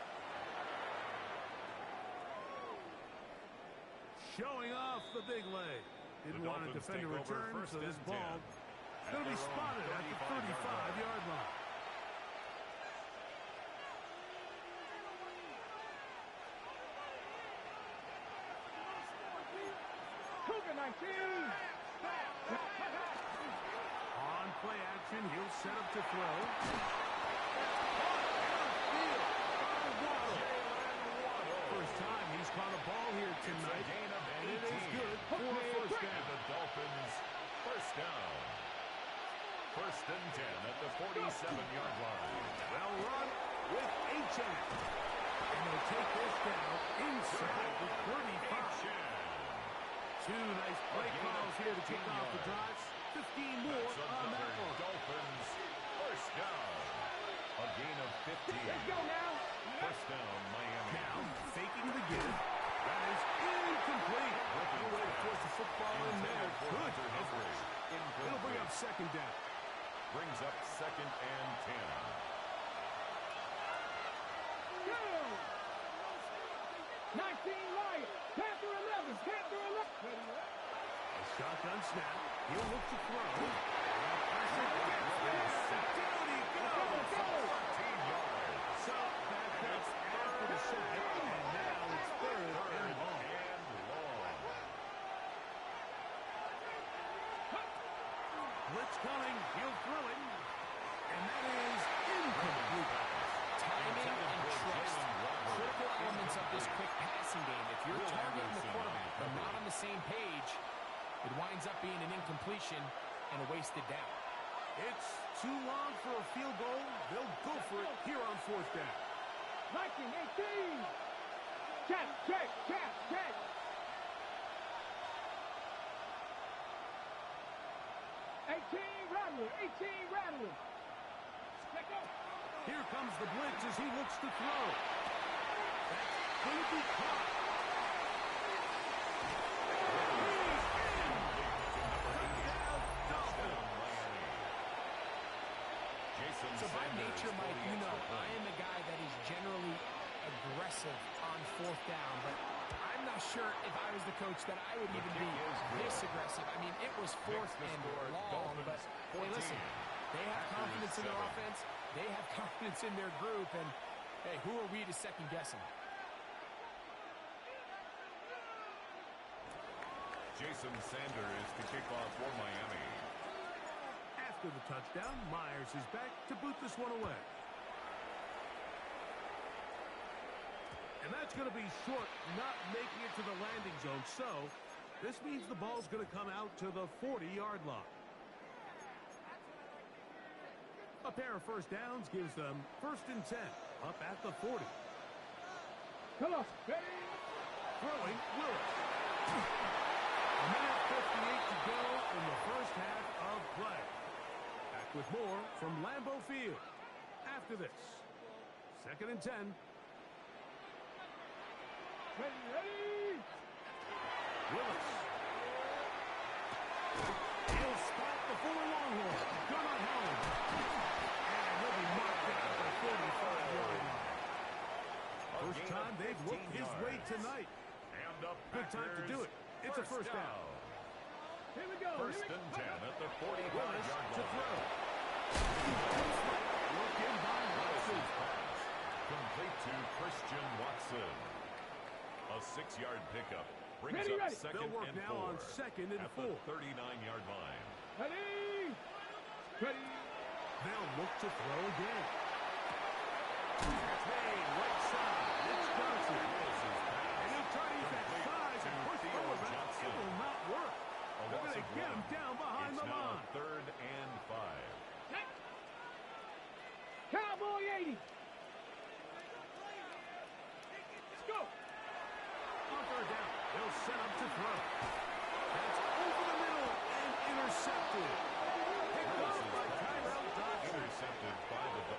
Speaker 8: Showing off the big leg. Didn't want to defend a return, so this ball is going to be spotted at the 35-yard line. On play action, he'll set up to throw. First time he's caught a ball here tonight, and it is good for a first down.
Speaker 3: The Dolphins first down. First and 10 at the 47-yard line.
Speaker 8: Well run with H.N. And they'll take this down inside the 35. 2 nice play calls here to kick off the drive. 15 more on that one.
Speaker 3: Dolphins first down. A gain of 15.
Speaker 2: Let's go now.
Speaker 3: First down, Miami.
Speaker 8: Now faking the give. That is incomplete. No way to force the football in there. Good coverage. It'll bring up second down.
Speaker 3: Brings up second and 10.
Speaker 2: Go! 19 Lions. Panther 11. Panther 11.
Speaker 8: A shotgun snap. He'll look to throw. Down he goes.
Speaker 3: 14 yards.
Speaker 8: So back up after the sack. And now it's third and long. Blitz coming. He'll throw it. And that is incomplete.
Speaker 9: Timing and trust, critical elements of this quick passing game. If you're targeting the quarterback but not on the same page, it winds up being an incompletion and a wasted down.
Speaker 8: It's too long for a field goal. They'll go for it here on fourth down.
Speaker 2: 19-18. Check. 18 Rattler.
Speaker 8: Here comes the blitz as he looks to throw. That's going to be caught.
Speaker 9: sure if I was the coach that I would even be this aggressive. I mean, it was fourth and long, but hey, listen, they have confidence in their offense. They have confidence in their group, and hey, who are we to second guess them?
Speaker 3: Jason Sanders to kick off for Miami.
Speaker 8: After the touchdown, Myers is back to boot this one away. And that's going to be short, not making it to the landing zone. So this means the ball's going to come out to the 40-yard line. A pair of first downs gives them 1st and 10, up at the 40.
Speaker 2: Come on, ready?
Speaker 8: Throwing, Willis. A minute 58 to go in the first half of play. Back with more from Lambeau Field. After this, 2nd and 10.
Speaker 2: Ready?
Speaker 8: Willis. He'll spot the Fuller Longhorn. Gunnar home. And he'll be marked down at the 45-yard line. First time they've looked his way tonight. Good time to do it. It's a first down.
Speaker 2: Here we go.
Speaker 3: 1st and 10 at the 45-yard line.
Speaker 8: To throw. Working by Watson.
Speaker 3: Complete to Christian Watson. A 6-yard pickup brings
Speaker 2: Ready.
Speaker 3: up 2nd
Speaker 8: They'll work
Speaker 3: and
Speaker 8: now
Speaker 3: 4
Speaker 8: on 2nd and
Speaker 3: at
Speaker 8: 4.
Speaker 3: the 39-yard line.
Speaker 2: Ready? Ready?
Speaker 8: They'll look to throw again. That's made right side. It's Johnson. And he'll try to use that size and push forward, but it will not work. They're going to get him down behind the line.
Speaker 3: 3rd and 5.
Speaker 2: Cowboy 80. Let's go.
Speaker 8: On 3rd down, they'll set up to throw. That's over the middle and intercepted. Picked up by Tyrell Dodson.
Speaker 3: Intercepted by the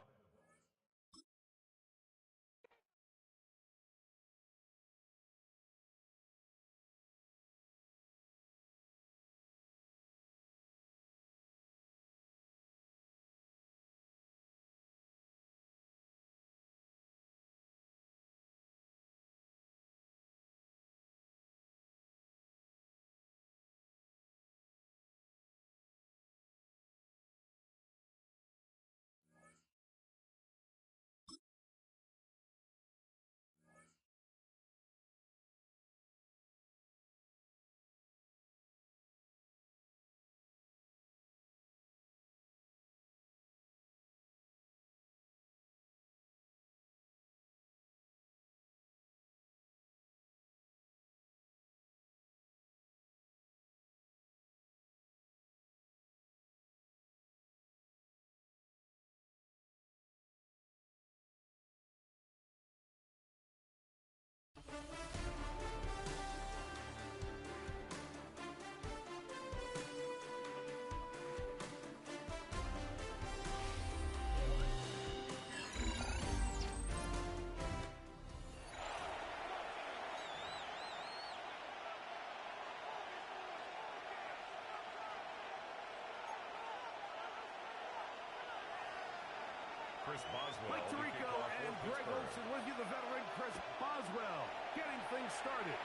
Speaker 3: Chris Boswell.
Speaker 8: Mike Tirico and Greg Olson with you, the veteran Chris Boswell, getting things started.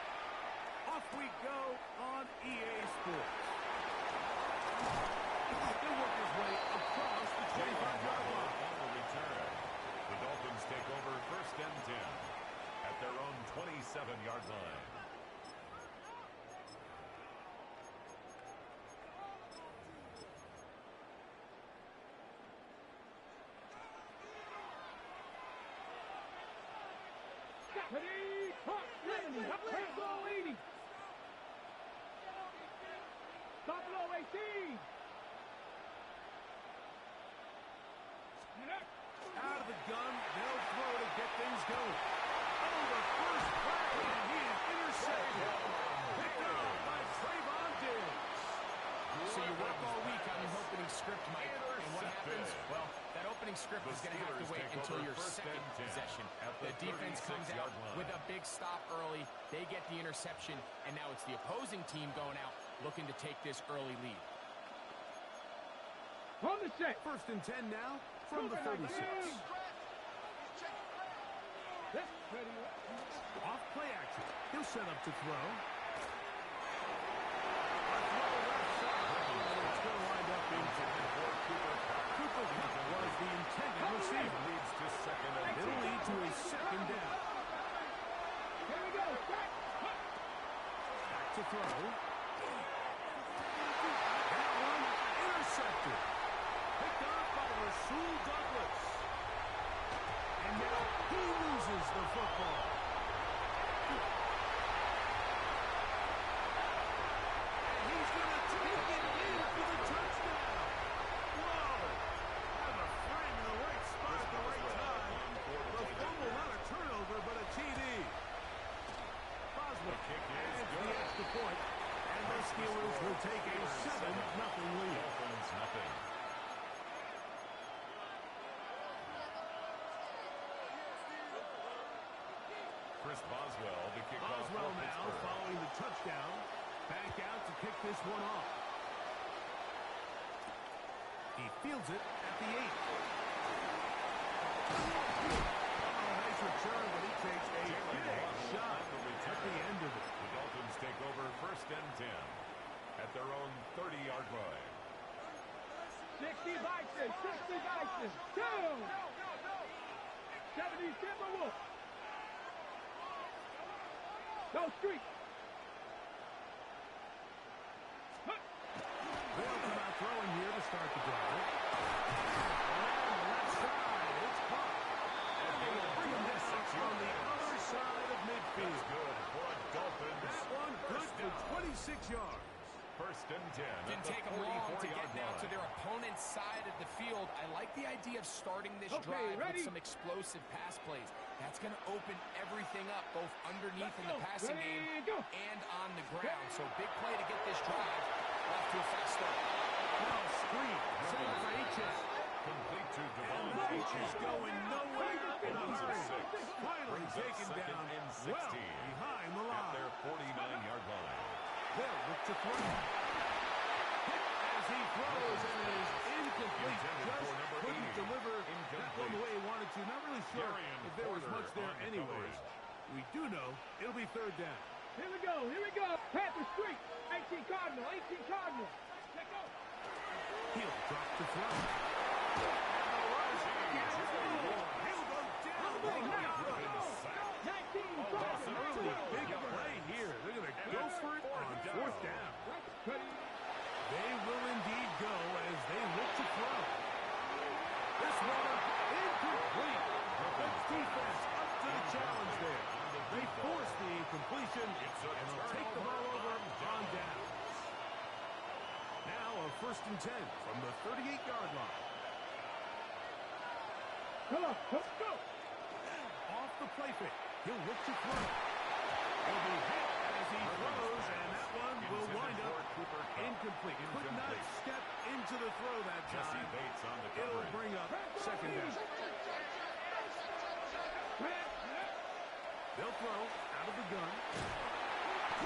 Speaker 8: Off we go on EA Sports. He'll work his way across the 25-yard line.
Speaker 3: On the return, the Dolphins take over 1st and 10 at their own 27-yard line.
Speaker 2: Ready? Hot 70. Buffalo 80. Buffalo 18.
Speaker 8: Out of the gun, they'll throw to get things going. Oh, the first play, and he is intercepted. Picked up by Trayvon Diggs.
Speaker 9: So you work all week on your opening script, Mike, and what happens? Well, that opening script is going to have to wait until your second possession. The defense comes out with a big stop early. They get the interception, and now it's the opposing team going out looking to take this early lead.
Speaker 2: On the set.
Speaker 8: 1st and 10 now from the 36.
Speaker 2: Ready?
Speaker 8: Off play action. He'll set up to throw. It's going to wind up being Cooper was the intended receiver.
Speaker 3: Leads to second and
Speaker 8: It'll lead to a second down.
Speaker 2: Here we go.
Speaker 8: Back to throw. That one intercepted. Picked off by Rasul Douglas. And now he loses the football. And he's going to take it in for the touchdown. Whoa. Have a frame in the right spot at the right time. The fumble, not a turnover, but a TD. Boswell adds the extra point. And the Steelers will take a 7-0 lead.
Speaker 3: Dolphins nothing. Chris Boswell to kick off.
Speaker 8: Boswell now following the touchdown. Back out to kick this one off. He fields it at the 8. Nice return, but he takes a big shot at the end of it.
Speaker 3: The Dolphins take over 1st and 10 at their own 30-yard line.
Speaker 2: 60 Bison, 60 Bison, 2. 70 Timberwolves. No street.
Speaker 8: They'll come out throwing here to start the drive. On the left side, it's caught. And they will bring him down on the other side of midfield.
Speaker 3: That's good for Dolphins.
Speaker 8: That one good for 26 yards.
Speaker 3: 1st and 10.
Speaker 9: Didn't take them long to get down to their opponent's side of the field. I like the idea of starting this drive with some explosive pass plays. That's going to open everything up, both underneath in the passing game and on the ground. So big play to get this drive off to a fast start.
Speaker 8: Now screen. Set up for H.S.
Speaker 3: Complete to Devon.
Speaker 8: H is going nowhere.
Speaker 3: Number 6.
Speaker 8: Finally taken down well behind the line.
Speaker 3: At their 49-yard line.
Speaker 8: They'll look to throw. As he throws, and it is incomplete. Just couldn't deliver that one the way he wanted to. Not really sure if there was much there anyways. We do know it'll be 3rd down.
Speaker 2: Here we go, here we go. Panther Street, 18 Cardinal, 18 Cardinal. Let's go.
Speaker 8: He'll drop to throw. And the rush. He'll go down. That's an early big play here. They're going to go for it on 4th down. They will indeed go as they look to throw. This one incomplete. That's defense up to the challenge there. They force the incompletion, and they'll take the ball over on down. Now a 1st and 10 from the 38-yard line.
Speaker 2: Come on, let's go.
Speaker 8: Off the play fake. He'll look to throw. He'll be hit as he throws, and that one will wind up incomplete. Could not step into the throw that time. It'll bring up 2nd down. They'll throw out of the gun.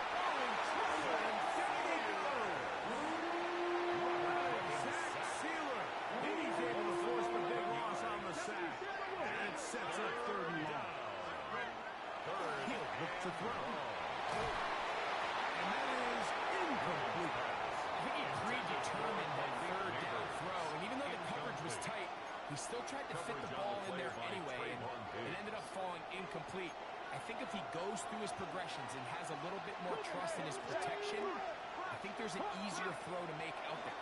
Speaker 8: Oh, trouble, and down he goes. Zach Sealer. He's able to force the big loss on the sack. And it sets up 3rd and long. He'll look to throw. And that is incomplete.
Speaker 9: I think he predetermined that 3rd down throw, and even though the coverage was tight, he still tried to fit the ball in there anyway, and it ended up falling incomplete. I think if he goes through his progressions and has a little bit more trust in his protection, I think there's an easier throw to make out there.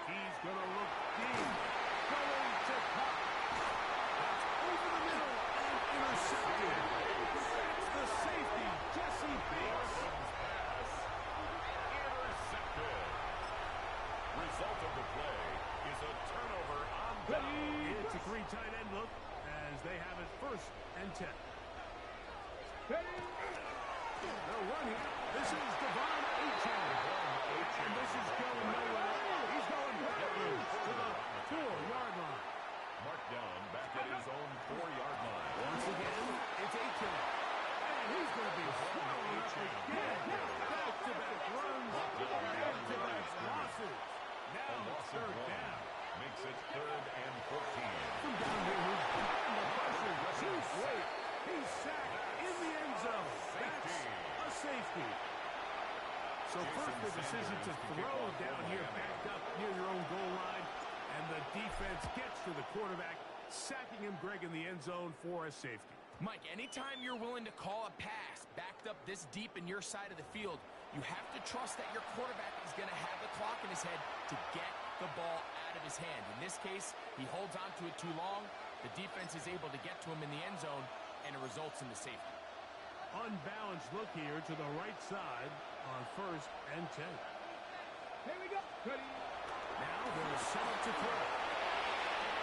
Speaker 8: He's going to look deep. Going to Pop. That's over the middle and intercepted. That's the safety, Jesse Bates.
Speaker 3: Intercepted. Result of the play is a turnover on down.
Speaker 8: It's a 3 tight end look as they have it 1st and 10. They'll run here. This is Devon Achane. And this is going nowhere. He's going backwards to the 4-yard line.
Speaker 3: Marked down back at his own 4-yard line.
Speaker 8: Once again, it's Achane. And he's going to be swallowed up again. Back-to-back runs, back-to-back losses. Now it's 3rd down.
Speaker 3: Makes it 3rd and 14.
Speaker 8: From down here, he's behind the pressure. He's late. He's So first the decision to throw down here backed up near your own goal line. And the defense gets to the quarterback, sacking him, Greg, in the end zone for a safety.
Speaker 9: Mike, anytime you're willing to call a pass backed up this deep in your side of the field, you have to trust that your quarterback is going to have the clock in his head to get the ball out of his hand. In this case, he holds on to it too long. The defense is able to get to him in the end zone, and it results in the safety.
Speaker 8: Unbalanced look here to the right side on 1st and 10.
Speaker 2: Here we go. Ready.
Speaker 8: Now they'll set up to throw.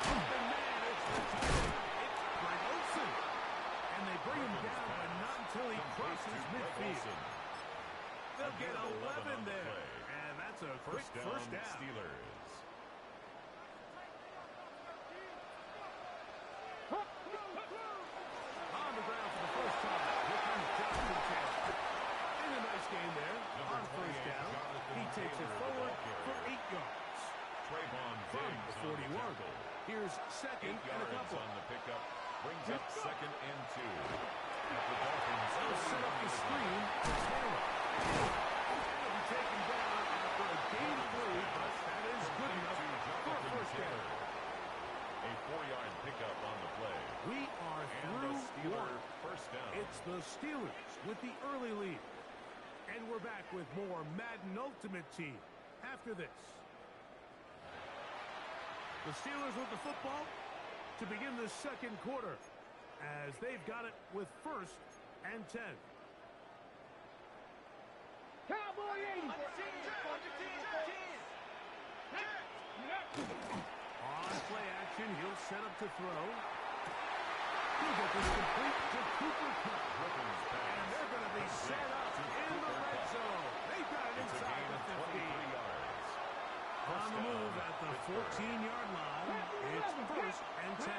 Speaker 8: And man, it's Greg Olsen. And they bring him down, but not until he crosses midfield. They'll get 11 there. And that's a quick first down.
Speaker 3: Steelers.
Speaker 8: On the ground for the first time. Here comes Jonathan Taylor. In a nice game there. On 1st down. He takes it forward for 8 yards. From the 41. Here's 2nd and a couple.
Speaker 3: On the pickup. Brings up 2nd and 2. The Dolphins
Speaker 8: will set up the screen for Taylor. He'll be taken down after a gain of 3, but that is good enough for a first down.
Speaker 3: A 4-yard pickup on the play.
Speaker 8: We are through one.
Speaker 3: First down.
Speaker 8: It's the Steelers with the early lead. And we're back with more Madden Ultimate Team after this. The Steelers with the football to begin the second quarter as they've got it with 1st and 10.
Speaker 2: Cowboy 80.
Speaker 8: On play action, he'll set up to throw. He'll get this complete to Cooper Kupp. And they're going to be set up in the red zone. They've got it inside the 15. On the move at the 14-yard line, it's 1st and 10.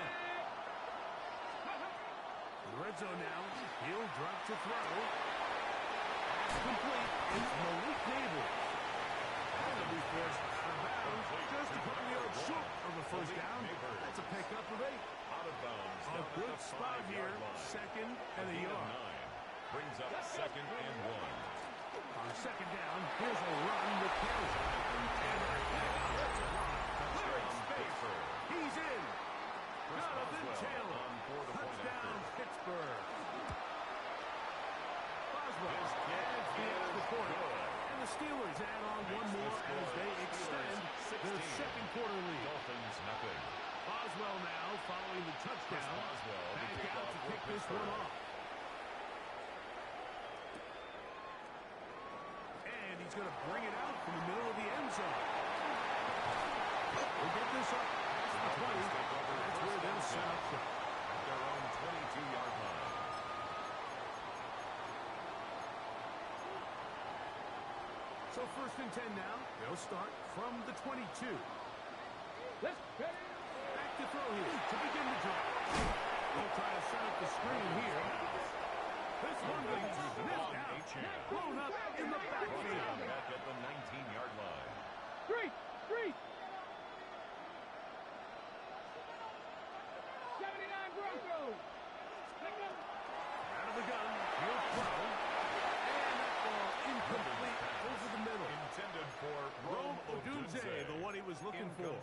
Speaker 8: The red zone now, he'll drop to throw. That's complete. It's Malik Neighbors. And they'll be forced out of bounds just a couple yards short of the first down. That's a pickup of 8.
Speaker 3: Out of bounds.
Speaker 8: A good spot here, 2nd and a yard.
Speaker 3: Brings up 2nd and 1.
Speaker 8: On 2nd down, here's a run with Kelly. He's in. Jonathan Taylor. Touchdown, Pittsburgh. Boswell adds the extra point. And the Steelers add on one more as they extend their second quarter lead.
Speaker 3: Dolphins nothing.
Speaker 8: Boswell now following the touchdown. Back out to kick this one off. And he's going to bring it out from the middle of the end zone. We'll get this up past the 20. That's where they'll set up shop.
Speaker 3: At their own 22-yard line.
Speaker 8: So 1st and 10 now. They'll start from the 22.
Speaker 2: Let's go.
Speaker 8: Back to throw here to begin the drive. They'll try to set up the screen here. This one will be sniffed out. Blown up in the backfield.
Speaker 3: Back at the 19-yard line.
Speaker 2: Three. 79 Broncos.
Speaker 8: Out of the gun. He'll throw. And that ball incomplete over the middle.
Speaker 3: Intended for
Speaker 8: Rome Odunze, the one he was looking for.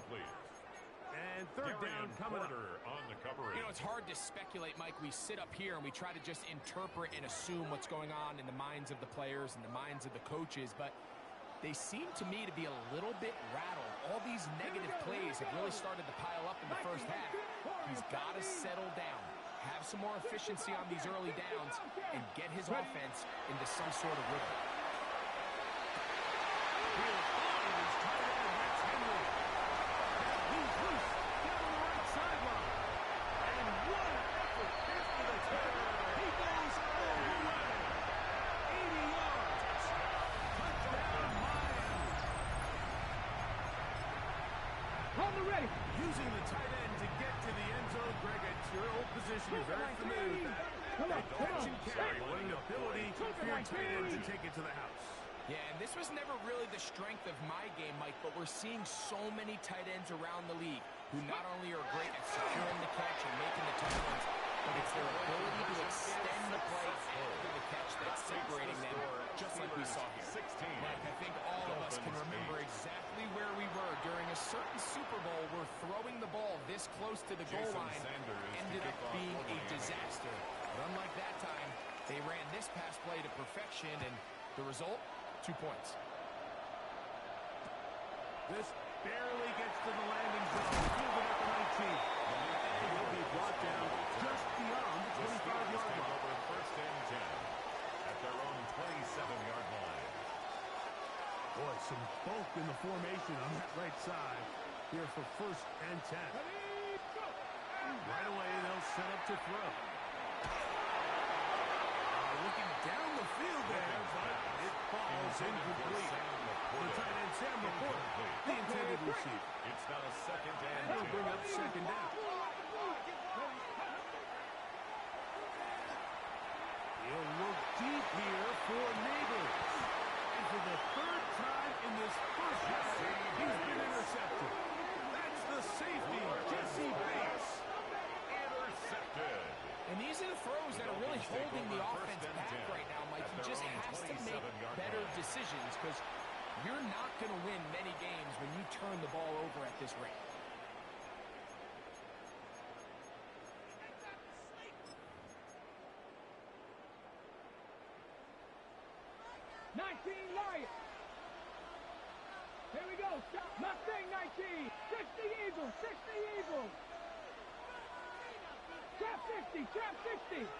Speaker 8: And 3rd down coming up.
Speaker 3: On the coverage.
Speaker 9: You know, it's hard to speculate, Mike. We sit up here and we try to just interpret and assume what's going on in the minds of the players and the minds of the coaches, but they seem to me to be a little bit rattled. All these negative plays have really started to pile up in the first half. He's got to settle down, have some more efficiency on these early downs, and get his offense into some sort of rhythm.
Speaker 8: He's loose down the right sideline. And what an effort after the turn. He goes all the way. 80 yards. Touchdown, Miami.
Speaker 2: On the ready.
Speaker 8: Using the tight end to get to the end zone, Greg, at your old position. You're very familiar with that. Catch and carry. What an ability for your tight end to take it to the house.
Speaker 9: Yeah, and this was never really the strength of my game, Mike, but we're seeing so many tight ends around the league who not only are great at securing the catch and making the touchdowns, but it's their ability to extend the play after the catch that's separating them, just like we saw here.
Speaker 3: 16.
Speaker 9: close to the goal line ended up being a disaster. But unlike that time, they ran this pass play to perfection, and the result, 2 points.
Speaker 8: This barely gets to the landing zone. Moving at the 19. And he'll be brought down just beyond the 25-yard line.
Speaker 3: Over first and 10 at their own 27-yard line.
Speaker 8: Boy, some bulk in the formation on that right side here for first and 10. Right away, they'll set up to throw. Looking down the field there, but it falls incomplete. The tight end, Sam Laporte, the intended receiver.
Speaker 3: It's now second and
Speaker 8: he'll bring up second down. He'll look deep here for Neighbors. And for the third time in this first half, he's been intercepted. That's the safety, Jesse Bates.
Speaker 3: Intercepted.
Speaker 9: And these are the throws that are really holding the offense back right now, Mike. He just has to make better decisions because you're not going to win many games when you turn the ball over at this rate.
Speaker 2: Lions. Here we go. Mustang 19. 60 Eagles. 60 Eagles. Trap 60. Trap 60.
Speaker 8: A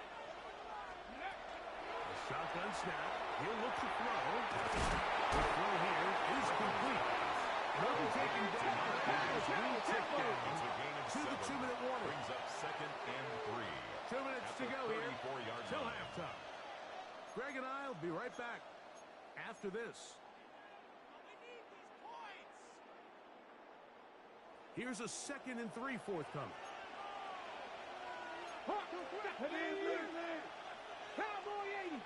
Speaker 8: shotgun snap. He'll look to throw. The throw here is complete. He'll be taken down. We'll take down to the 2-minute warning.
Speaker 3: Brings up second and 3.
Speaker 8: 2 minutes to go here till halftime. Greg and I will be right back after this. Here's a 2nd and 3 forthcoming.
Speaker 2: Cowboy 80.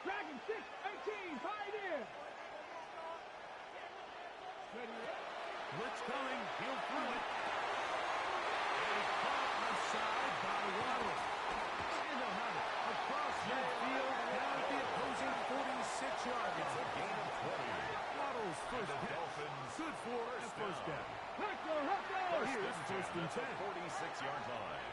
Speaker 2: Dragon 6, 18, Pioneer.
Speaker 8: Blitz coming. He'll throw it. A caught offside by Waddle. And they'll have it across midfield down at the opposing 46-yard line.
Speaker 3: It's a gain of 20.
Speaker 8: Waddle's first catch. Good for a first down. Here's first and 10.
Speaker 3: 46-yard line.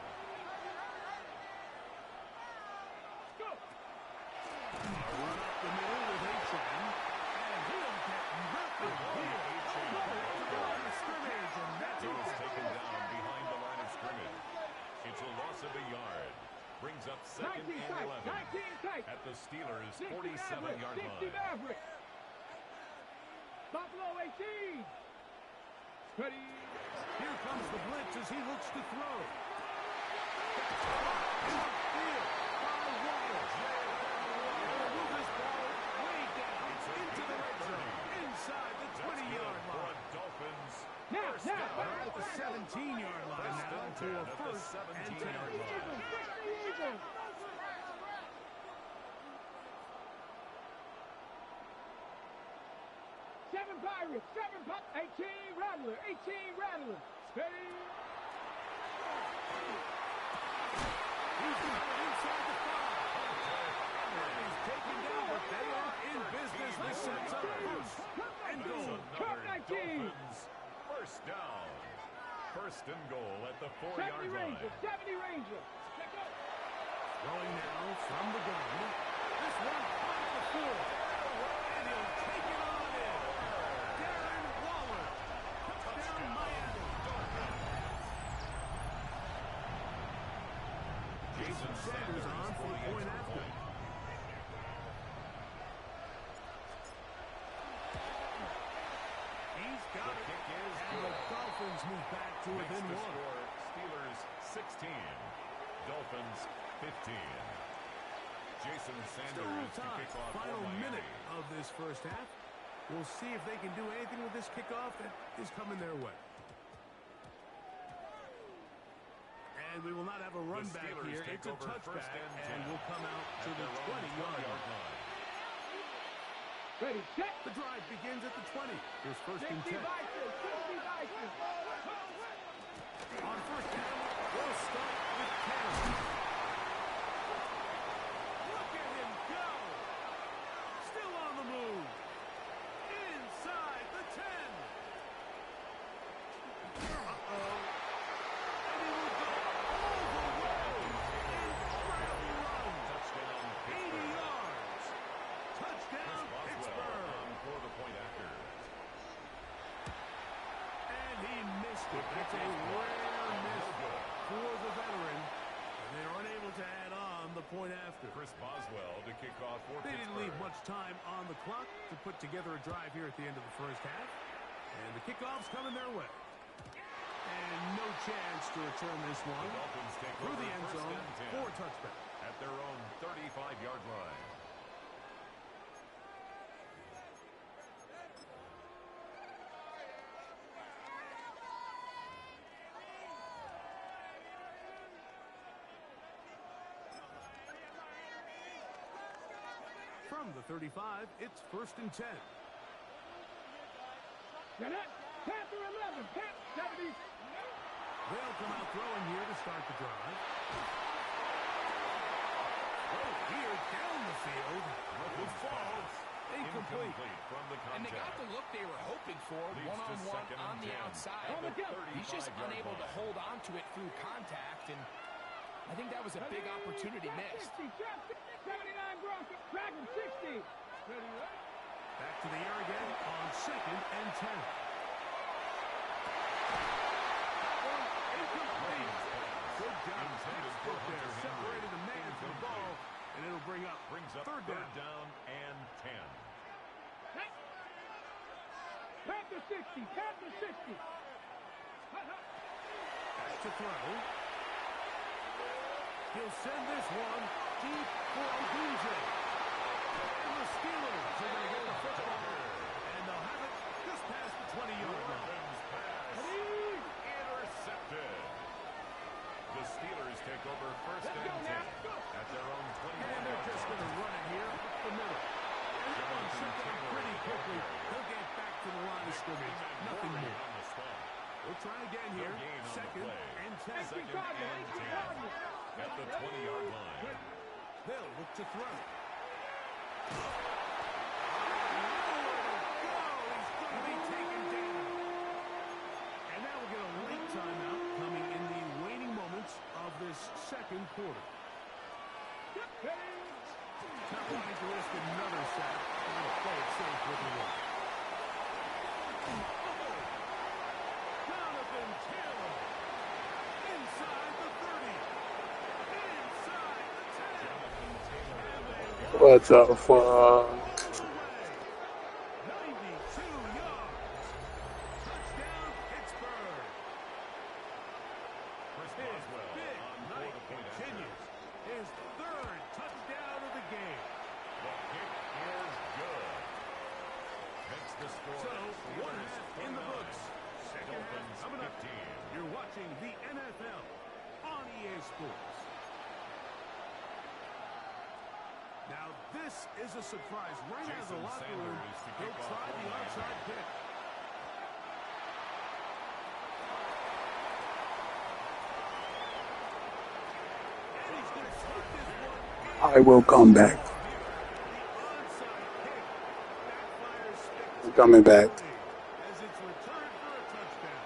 Speaker 2: Go.
Speaker 8: A run up the middle with H.M. And he'll get nothing here. Line of scrimmage, and that's
Speaker 3: He's taken down behind the line of scrimmage. It's a loss of a yard. Brings up second and 11 at the Steelers' 47-yard line.
Speaker 2: Buffalo 18. Ready.
Speaker 8: Here comes the blitz as he looks to throw. Move this ball way down into the red zone, inside the 20-yard line.
Speaker 3: Dolphins.
Speaker 2: Now,
Speaker 8: at the 17-yard line now to a first and 10.
Speaker 2: Eagles. Seven Pirates, 18 Rattler, 18 Rattler. Steady.
Speaker 8: He's got it inside the 5. He's taken down, but they are in business. This sets up first and goal.
Speaker 3: Dolphins. First down. First and goal at the 4-yard line.
Speaker 2: 70 Rangers.
Speaker 8: Throwing now from the gun. This one on the field. And he'll take it on in. Darren Waller. Touchdown Miami. Jason Sanders on for the point after. He's got it. And the Dolphins move back to within one.
Speaker 3: Steelers 16. Dolphins 15. Jason Sanders to kick off.
Speaker 8: Final minute of this first half. We'll see if they can do anything with this kickoff that is coming their way. And we will not have a run back here. It's a touchback, and we'll come out to the 20-yard line.
Speaker 2: Ready, set.
Speaker 8: The drive begins at the 20. Here's first and 10.
Speaker 2: 60 Vikings.
Speaker 8: On first down, we'll start with Cannon. Look at him go. Still on the move. Inside the 10. It's a rare miss for the veteran. And they're unable to add on the point after.
Speaker 3: Chris Boswell to kick off for
Speaker 8: They didn't leave much time on the clock to put together a drive here at the end of the first half. And the kickoff's coming their way. And no chance to return this one through the end zone for a touchback.
Speaker 3: At their own 35-yard line.
Speaker 8: From the 35, it's 1st and 10.
Speaker 2: Panther 11, Panther 70.
Speaker 8: They'll come out throwing here to start the drive. Here down the field. It falls. Incomplete
Speaker 3: from the contact.
Speaker 9: And they got the look they were hoping for, one-on-one on the outside. He's just unable to hold on to it through contact, and I think that was a big opportunity missed.
Speaker 2: 79 Broncos, Dragon 60.
Speaker 8: Back to the air again on 2nd and 10. Good job. Separated the man from the ball, and it'll brings up third down
Speaker 3: and 10.
Speaker 2: Panther 60, Panther 60.
Speaker 8: Back to throw. He'll send this one deep for Odunze. And the Steelers are going to get the football, and they'll have it just past the 20-yard line.
Speaker 3: Intercepted. The Steelers take over 1st and 10 at their own 20.
Speaker 8: And they're just going to run it here up the middle. And that one set down pretty quickly. He'll get back to the line of scrimmage. Nothing more. We'll try again here. 2nd and 10.
Speaker 3: 2nd and 10 at the 20-yard line.
Speaker 8: They'll look to throw. Second quarter. Not wanting to risk another sack. They'll play it safe with the one. Jonathan Taylor. Inside the 30. Inside the 10.
Speaker 7: What the fuck?
Speaker 8: 92 yards. Touchdown, Pittsburgh. Continues his 3rd touchdown of the game.
Speaker 3: The kick is good. Makes the score.
Speaker 8: So, 1 half in the books. Second half coming up. You're watching the NFL on EA Sports. Now, this is a surprise. Right out of the locker room, he'll try the outside pick.
Speaker 7: I will come back. I'm coming back.
Speaker 8: As it's returned for a touchdown.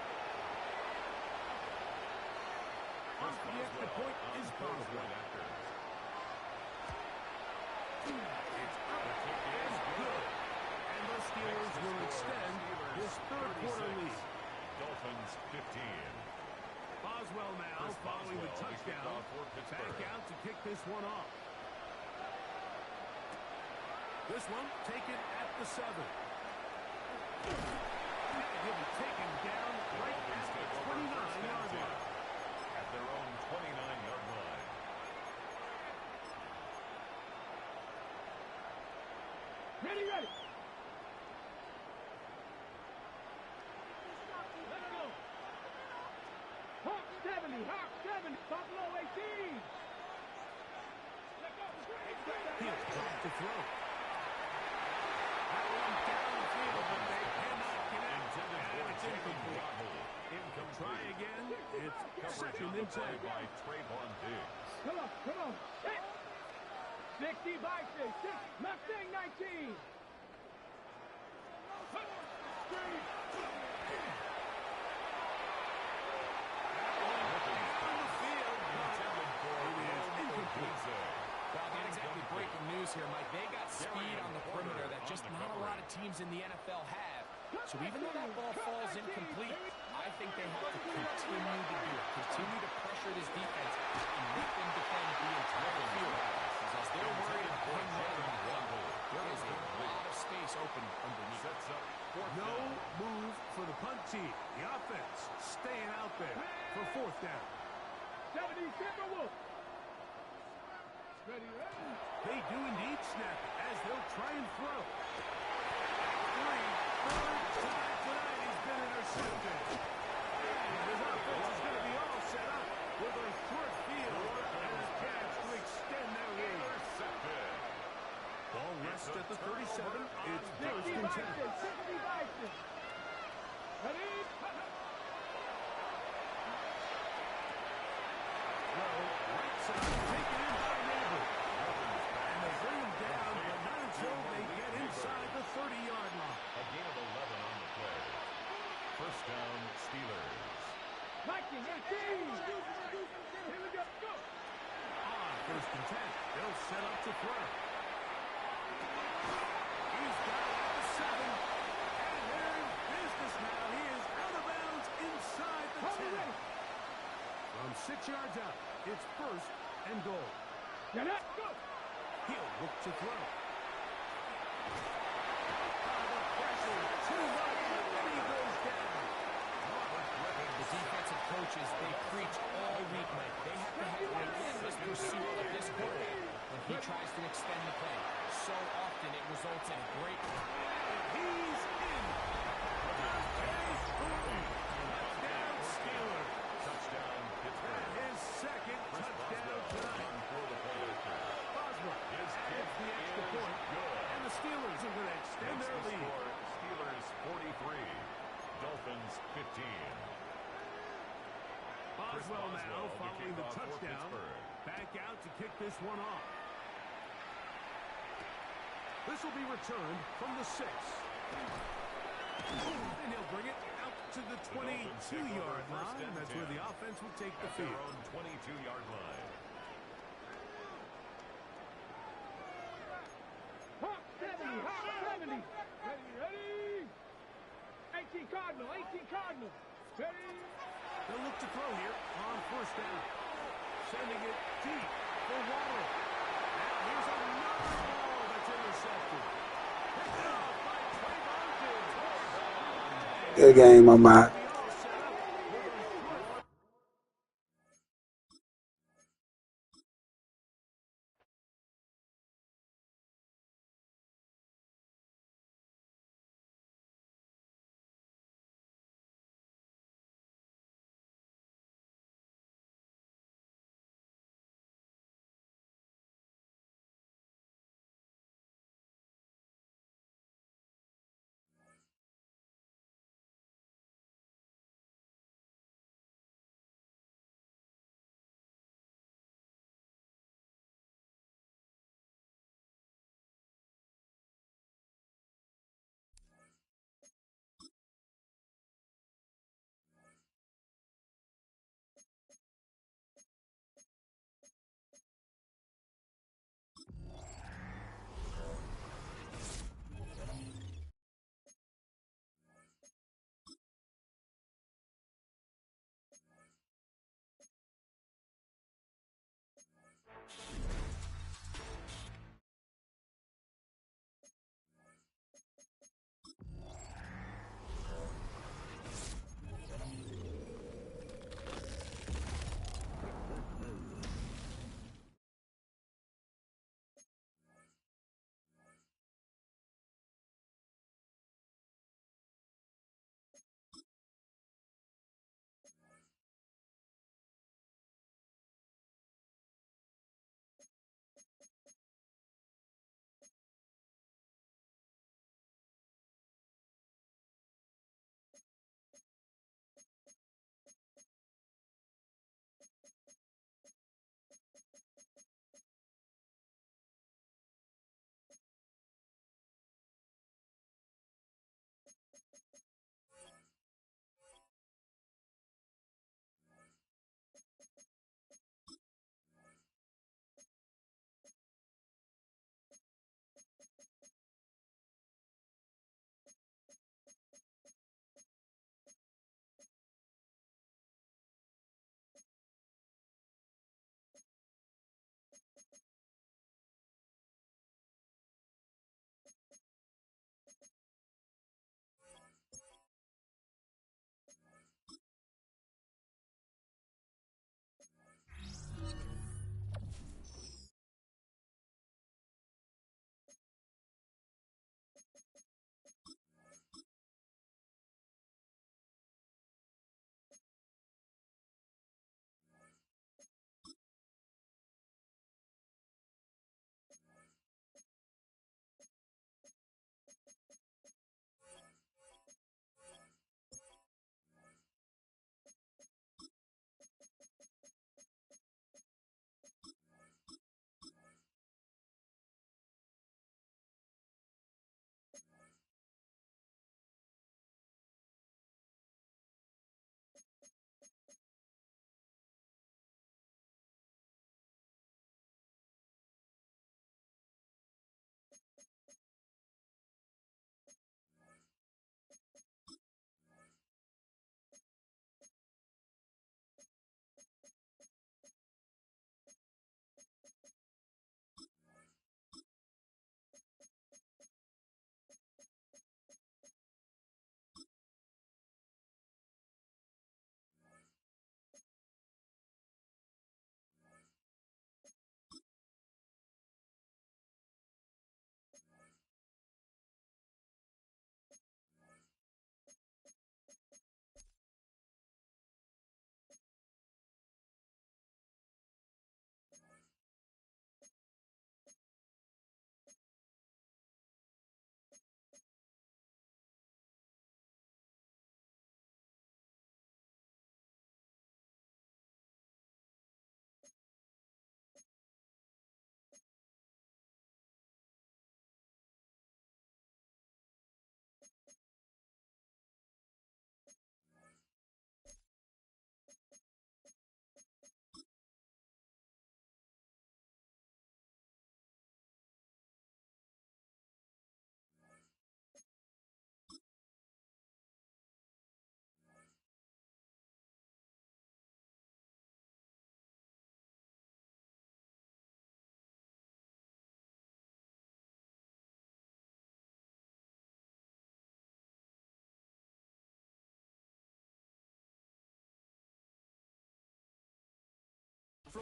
Speaker 8: Off the extra point is Boswell. It's up and good. And the Steelers will extend his 3rd quarter lead.
Speaker 3: Dolphins 15.
Speaker 8: Boswell now following the touchdown. Back out to kick this one off. This one taken at the 7. He'll be taken down right at the 29-yard line.
Speaker 3: At their own 29-yard line.
Speaker 2: Ready. Let's go. Hawk 70, Buffalo 18.
Speaker 8: He'll drop to throw. That one down the field, but they cannot connect. And it's incomplete. Try again. It's 2nd and 10.
Speaker 3: By Trayvon Diggs.
Speaker 2: Come on. 60 by 6. Mustang 19.
Speaker 9: Well, not exactly breaking news here, Mike. They got speed on the perimeter that just not a lot of teams in the NFL have. So even though that ball falls incomplete, I think they have to continue to do it. Continue to pressure this defense and make them defend the entire field. Because as they're worried about him running the ball, there is a lot of space open underneath.
Speaker 3: Sets up fourth
Speaker 8: No
Speaker 3: down.
Speaker 8: move for the punt team. The offense staying out there for fourth down.
Speaker 2: 70 Timberwolves. Ready, ready.
Speaker 8: They do indeed snap it as they'll try and throw. Third time tonight he's been intercepted. And his offense is going to be all set up with a short field and a chance to extend their lead.
Speaker 3: Intercepted.
Speaker 8: Ball rests at the 37. It's first and 10.
Speaker 2: 60 Bison. Ready?
Speaker 8: Right side, taken in by Neighbor. And they bring him down, but not until they get inside the 30-yard line.
Speaker 3: A gain of 11 on the play. First down, Steelers.
Speaker 2: Viking, 18. Here we go. Go.
Speaker 8: On first and 10, they'll set up to throw. He's got it at the 7. And they're in business now. He is out of bounds inside the 10. From 6 yards out, it's first and goal.
Speaker 2: Get up. Go.
Speaker 8: He'll look to throw. The pressure, too much, and he goes down.
Speaker 9: The defensive coaches, they preach all week, Mike. They have to have relentless pursuit of this quarterback when he tries to extend the play. So often it results in a great...
Speaker 8: He's in. Chase through. Touchdown, Steelers.
Speaker 3: Touchdown, Pittsburgh.
Speaker 8: His second touchdown tonight. Boswell adds the extra point, and the Steelers are going to extend
Speaker 3: Makes
Speaker 8: their
Speaker 3: the
Speaker 8: lead.
Speaker 3: score Steelers 43, Dolphins 15.
Speaker 8: Boswell now
Speaker 3: Boswell, the
Speaker 8: following the
Speaker 3: kickoff for
Speaker 8: touchdown.
Speaker 3: Pittsburgh.
Speaker 8: Back out to kick this one off. This will be returned from the 6. And he'll bring it out to the 22-yard line. That's where the offense will take the
Speaker 3: At their
Speaker 8: field.
Speaker 3: own 22-yard line.
Speaker 2: Hawk 70. Hawk 70. Ready, ready. 18 Cardinal. 18 Cardinal. Ready.
Speaker 8: They'll look to throw here on first down. Sending it deep for Waddle. Now here's another ball that's intercepted. Picked off by Trayvon Diggs.
Speaker 7: Good game, I'm out.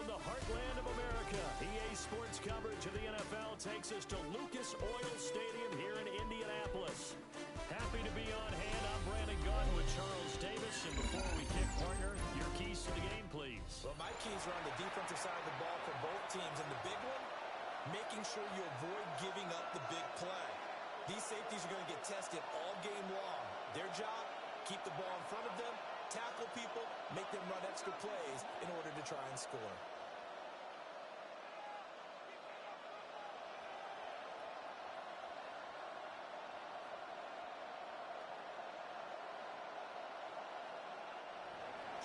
Speaker 5: from the heartland of America, EA Sports coverage of the NFL takes us to Lucas Oil Stadium here in Indianapolis. Happy to be on hand. I'm Brandon Gaudin with Charles Davis. And before we kick, partner, your keys to the game, please.
Speaker 6: Well, my keys are on the defensive side of the ball for both teams. And the big one, making sure you avoid giving up the big play. These safeties are going to get tested all game long. Their job, keep the ball in front of them, tackle people, make them run extra plays in order to try and score.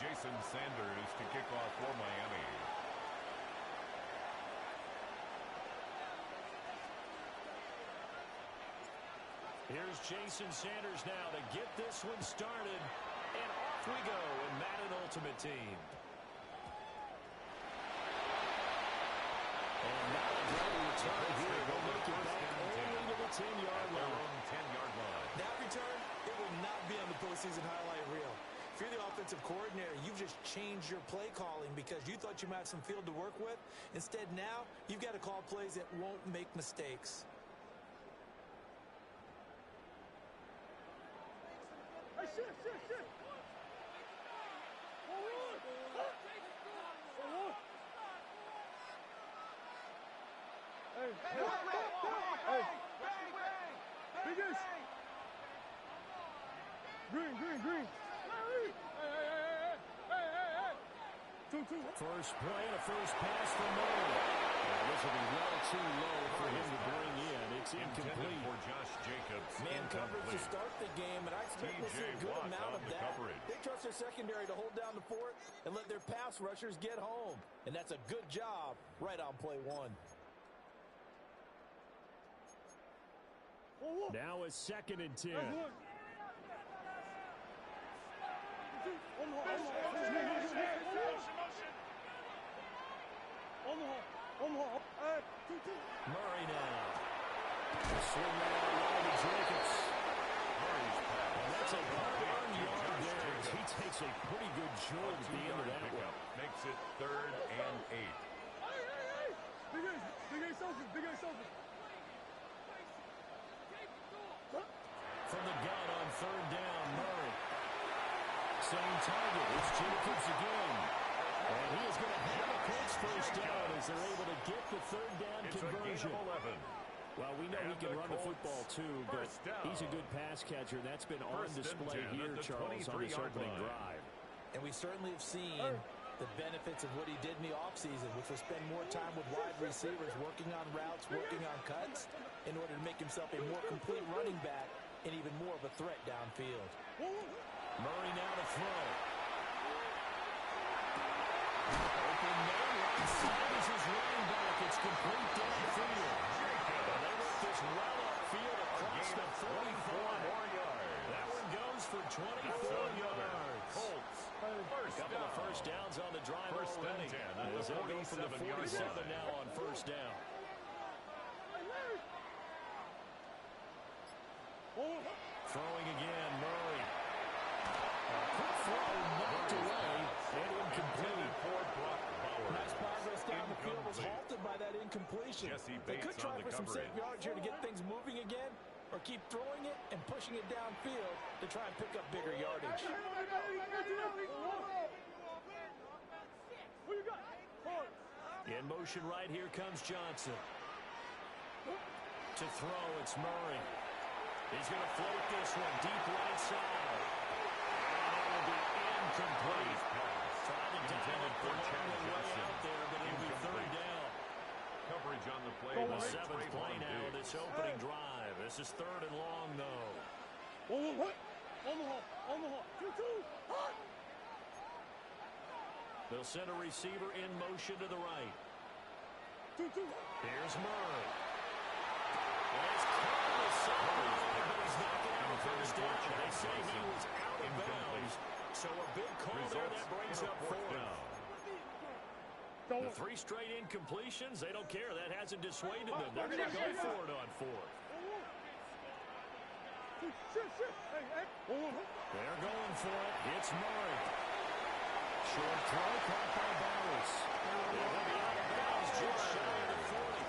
Speaker 3: Jason Sanders to kick off for Miami.
Speaker 5: Here's Jason Sanders now to get this one started. And off we go in Madden Ultimate Team. And now a great return here. They'll make it back only to the 10-yard line.
Speaker 3: 10-yard line.
Speaker 6: That return, it will not be on the postseason highlight reel. If you're the offensive coordinator, you've just changed your play calling because you thought you might have some field to work with. Instead, now, you've got to call plays that won't make mistakes.
Speaker 2: Hey, shift. Forward. Hey. Biggest. Green. Hey. Two.
Speaker 5: First play and a first pass from Murray. This will be well too low for him to bring in. It's incomplete.
Speaker 3: For Josh Jacobs.
Speaker 6: Man coverage to start the game, and I expect we'll see a good amount of that. They trust their secondary to hold down the fort and let their pass rushers get home. And that's a good job right on play one.
Speaker 5: Now a 2nd and 10. Murray now. Swing that out to Jacobs. And that's a 1 yard there as he takes a pretty good jolt at the end of that one.
Speaker 3: Makes it 3rd and 8.
Speaker 2: Big Ace open.
Speaker 5: From the gun on 3rd down, Murray. Same target. It's Jacobs again. And he is going to have a Colts first down as they're able to get the 3rd down conversion. Well, we know he can run the football too, but he's a good pass catcher. That's been on display here, Charles, on this opening drive.
Speaker 6: And we certainly have seen the benefits of what he did in the offseason, which was spend more time with wide receivers, working on routes, working on cuts, in order to make himself a more complete running back and even more of a threat downfield.
Speaker 5: Murray now to throw. Open man right side is his running back. It's complete downfield. And they work this well upfield across the 44 more yards. That one goes for 24 yards.
Speaker 3: Colts.
Speaker 5: A couple of first downs on the drive already. As they'll go from the 47 now on first down. Throwing again, Murray. Quick throw knocked away and incomplete.
Speaker 6: Nice progress down the field was halted by that incompletion. They could try for some safe yards here to get things moving again, or keep throwing it and pushing it downfield to try and pick up bigger yardage.
Speaker 5: In motion right here comes Johnson. To throw, it's Murray. He's going to float this one deep right side. And it will be incomplete. Trying to dial it the long way out there, but it'll be 3rd down.
Speaker 3: Coverage on the play.
Speaker 5: The 7th play now of this opening drive. This is 3rd and long, though. They'll send a receiver in motion to the right. Here's Murray. He's caught the side, but he's not going to have a first down. They say he was out of bounds, so a big call there that brings up 4th down. The 3 straight incompletions, they don't care. That hasn't dissuaded them. They're going to go for it on 4th. They're going for it. It's Murray. Short throw caught by Bowers. They'll be out of bounds just shy of the 40.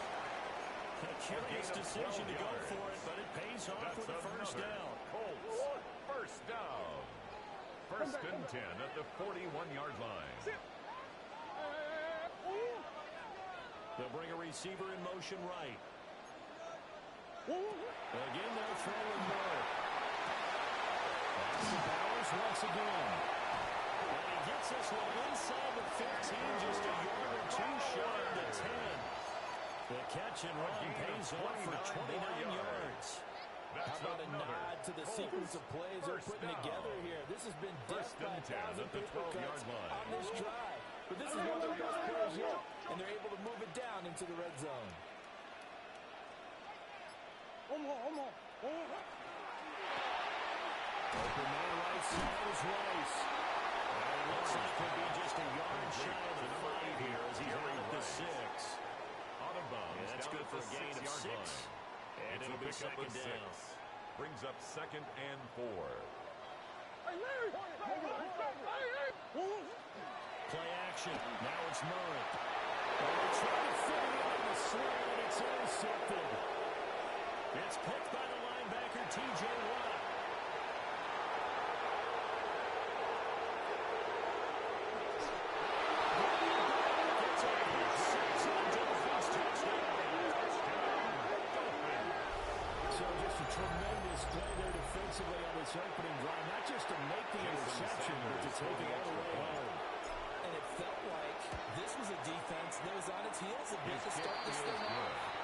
Speaker 5: A curious decision to go for it, but it pays off with a first down.
Speaker 3: Colts, first down. First and 10 at the 41-yard line.
Speaker 5: They'll bring a receiver in motion right. Again, they'll throw in more. Pass to Bowers once again. And he gets this one inside the 15, just a yard or two shy of the 10. The catch and run pays off for 29 yards.
Speaker 6: How about a nod to the sequence of plays they're putting together here? This has been death by 1,000 paper cuts on this drive. But this is one of their best players yet, and they're able to move it down into the red zone.
Speaker 5: Open man right side is Rice. And it looks like he'll be just a yard shy of the 5 here as he's out at the 6.
Speaker 3: Out of bounds.
Speaker 5: Yeah, that's good for a gain of 6. And it'll be second down.
Speaker 3: Brings up second and 4.
Speaker 5: Play action. Now it's Murray. They're trying to fit it on the sling, and it's intercepted. It's picked by the linebacker, T.J. Watt. Gets a pick six on Dolphins touchdown. So just a tremendous play there defensively on this opening drive. Not just to make the interception, but to take it all the way home.
Speaker 6: And it felt like this was a defense that was on its heels a bit to start this thing off.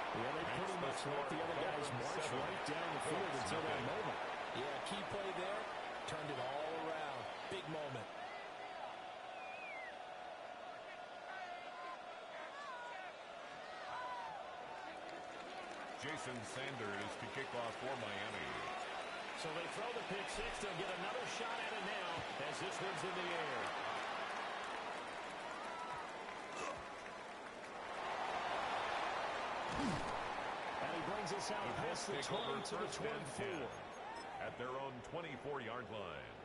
Speaker 5: Yeah, they pretty much let the other guys march right down the field until that moment.
Speaker 6: Yeah, key play there. Turned it all around. Big moment.
Speaker 3: Jason Sanders to kick off for Miami.
Speaker 5: So they throw the pick six. They'll get another shot at it now as this one's in the air. And he brings us out past the 20 to the 24.
Speaker 3: At their own 24-yard line.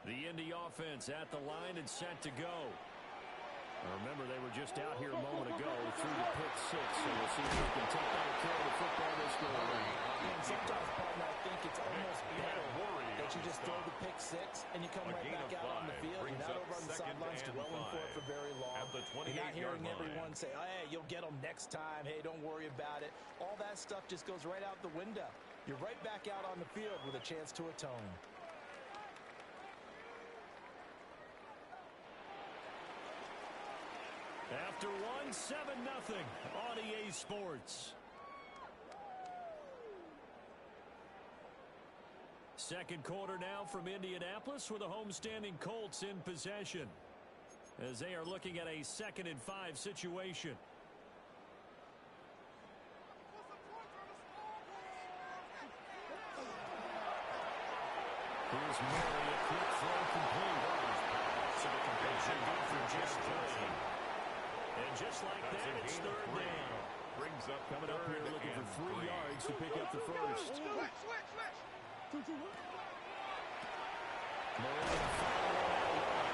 Speaker 5: The Indy offense at the line and set to go. Remember, they were just out here a moment ago through the pick six, so we'll see if they can take better care of the football this go around.
Speaker 6: And sometimes, partner, I think it's almost better that you just throw the pick six and you come right back out on the field. You're not over on the sidelines dwelling for it for very long. You're not hearing everyone say, hey, you'll get them next time. Hey, don't worry about it. All that stuff just goes right out the window. You're right back out on the field with a chance to atone.
Speaker 5: After one, 7-0 on EA Sports. Second quarter now from Indianapolis with the homestanding Colts in possession as they are looking at a 2nd and 5 situation. Here's Murray, a quick throw complete. So the completion good for just 3. And just like that, it's third down.
Speaker 3: Brings up
Speaker 5: coming up here looking for 3 yards to pick up the first. Murray going to fire one out wide.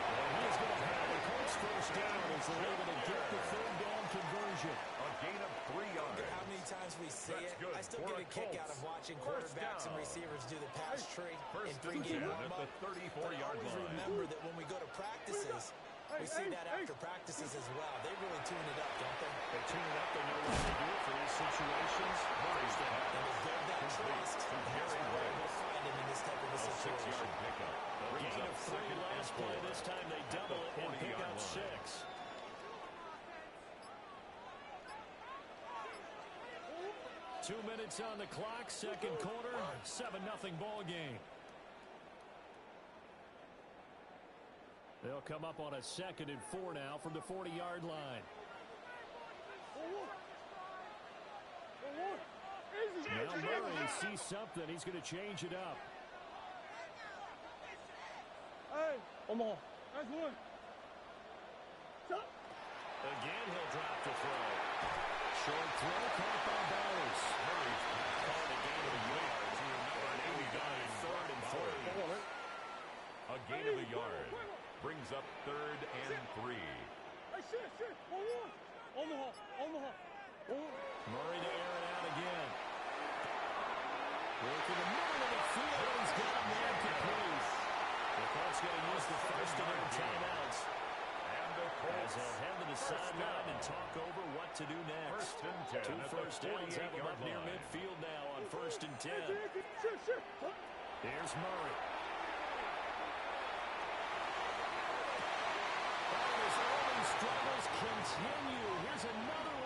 Speaker 5: And he is going to have the Colts first down as they're able to get the third down conversion.
Speaker 3: A gain of 3 yards.
Speaker 6: How many times we say it, I still get a kick out of watching quarterbacks and receivers do the pass tree in pregame warm-up. But I always remember that when we go to practices, we see that after practices as well. They really tune it up, don't they?
Speaker 5: They tune it up. They know what to do for these situations.
Speaker 6: And they build that trust. And that's why we're able to find him in this type of a situation.
Speaker 5: A gain of 3 last play. This time they double it and pick up 6. Two minutes on the clock, second quarter, 7-0 ball game. They'll come up on a 2nd and 4 now from the 40-yard line. Now Murray sees something. He's going to change it up.
Speaker 2: Hey, Omaha, that's one.
Speaker 5: Again, he'll drop the throw. Short throw caught by Bowers. Murray's caught a gain of a yard. Now he got a 3rd and Murray to air it out again. Working the middle of the field. He's got a man complete. The Colts going to use the first of their timeouts as they'll head to the sideline and talk over what to do next. Two first downs have them up near midfield now on 1st and 10. Here's Murray. His early struggles continue. Here's another